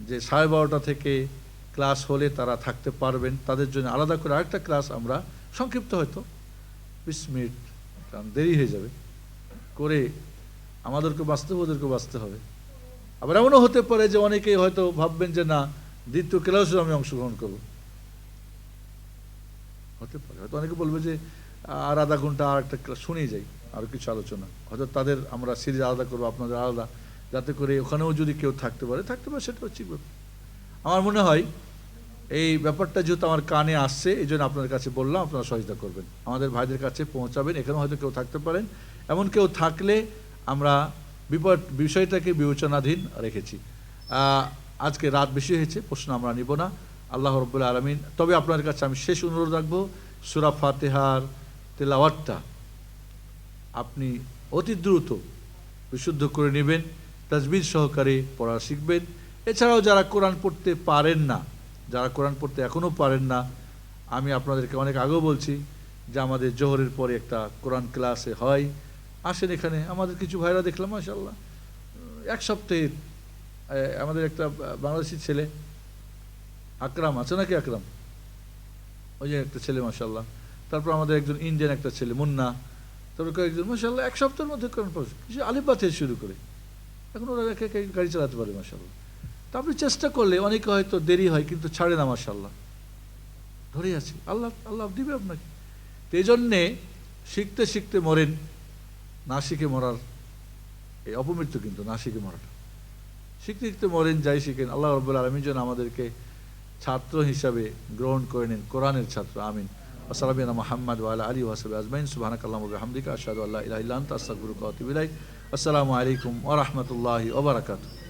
[SPEAKER 2] যে 12:30 থেকে ক্লাস হলে তারা থাকতে পারবেন, তাদের জন্য আলাদা করে আরেকটা ক্লাস আমরা সংক্ষিপ্ত হয়তো 20 মিনিট, কারণ দেরি হয়ে যাবে, করে আমাদেরকে বাঁচতে হবে, ওদেরকে বাঁচতে হবে। আবার এমনও হতে পারে যে অনেকেই হয়তো ভাববেন যে না, দ্বিতীয় ক্লাসেও আমি অংশগ্রহণ করব, হতে পারে। হয়তো অনেকে বলবে যে আর আধা ঘন্টা আর একটা ক্লাস শুনেই যাই, আরও কিছু আলোচনা, হয়তো তাদের আমরা সিরিজ আলাদা করবো, আপনাদের আলাদা, যাতে করে ওখানেও যদি কেউ থাকতে পারে সেটা হচ্ছে। আমার মনে হয় এই ব্যাপারটা যেহেতু আমার কানে আসছে, এই জন্য আপনাদের কাছে বললাম, আপনারা সহযোগিতা করবেন, আমাদের ভাইদের কাছে পৌঁছাবেন। এখানেও হয়তো কেউ থাকতে পারেন, এমন কেউ থাকলে আমরা বিষয়টাকে বিবেচনাধীন রেখেছি। আজকে রাত বেশি হয়েছে, প্রশ্ন আমরা নিব না। আল্লাহ রাব্বুল আলামিন, তবে আপনাদের কাছে আমি শেষ অনুরোধ রাখবো, সূরা ফাতিহার তেলাওয়াতটা আপনি অতি দ্রুত বিশুদ্ধ করে নেবেন, তাজবিদ সহকারে পড়া শিখবেন। এছাড়াও যারা কোরআন পড়তে পারেন না, যারা কোরআন পড়তে এখনও পারেন না, আমি আপনাদেরকে অনেক আগেও বলছি যে আমাদের জোহরের পরে একটা কোরআন ক্লাসে হয়, আসেন এখানে। আমাদের কিছু ভাইরা দেখলাম মাশাআল্লাহ এক সপ্তাহের, আমাদের একটা বাংলাদেশি ছেলে আকরাম আছে নাকি, আকরাম ওই যে একটা ছেলে মাশাআল্লাহ, তারপর আমাদের একজন ইন্ডিয়ান একটা ছেলে মুন্না, তারপর কয়েকজন মাশাআল্লাহ এক সপ্তাহের মধ্যে কোরআন পড়ছে, কিছু আলিফ বা থেকে শুরু করে এখন ওরা একে একে গাড়ি চালাতে পারে মাশাআল্লাহ। তা আপনি চেষ্টা করলে, অনেকে হয়তো দেরি হয় কিন্তু ছাড়ে না মাশাআল্লাহ, ধরে আছে, আল্লাহ আল্লাহ দিবে আপনাকে। তো এই জন্যে শিখতে শিখতে মরেন, না শিখে মরার এই অপমৃত্যু কিন্তু, না শিখে মরাটা। শিখতে শিখতে মরেন, যাই শিখেন। আল্লাহ রাব্বুল আলামিন যেন আমাদেরকে ছাত্র হিসাবে গ্রহণ করে নেন, কোরআনের ছাত্র, আমিন। আসসালামু মুহাম্মদ ওয়া আলা আলিহি ওয়া সাহবিহি আজমাইন। সুবহানাকাল্লাহুম্মা ওয়া বিহামদিকা আশহাদু আল্লা ইলাহা ইল্লা আনতা আস্তাগফিরুকা ওয়া আতুবু ইলাইক। আসসালামু আলাইকুম ওয়া রাহমাতুল্লাহি ওয়া বারাকাতুহু।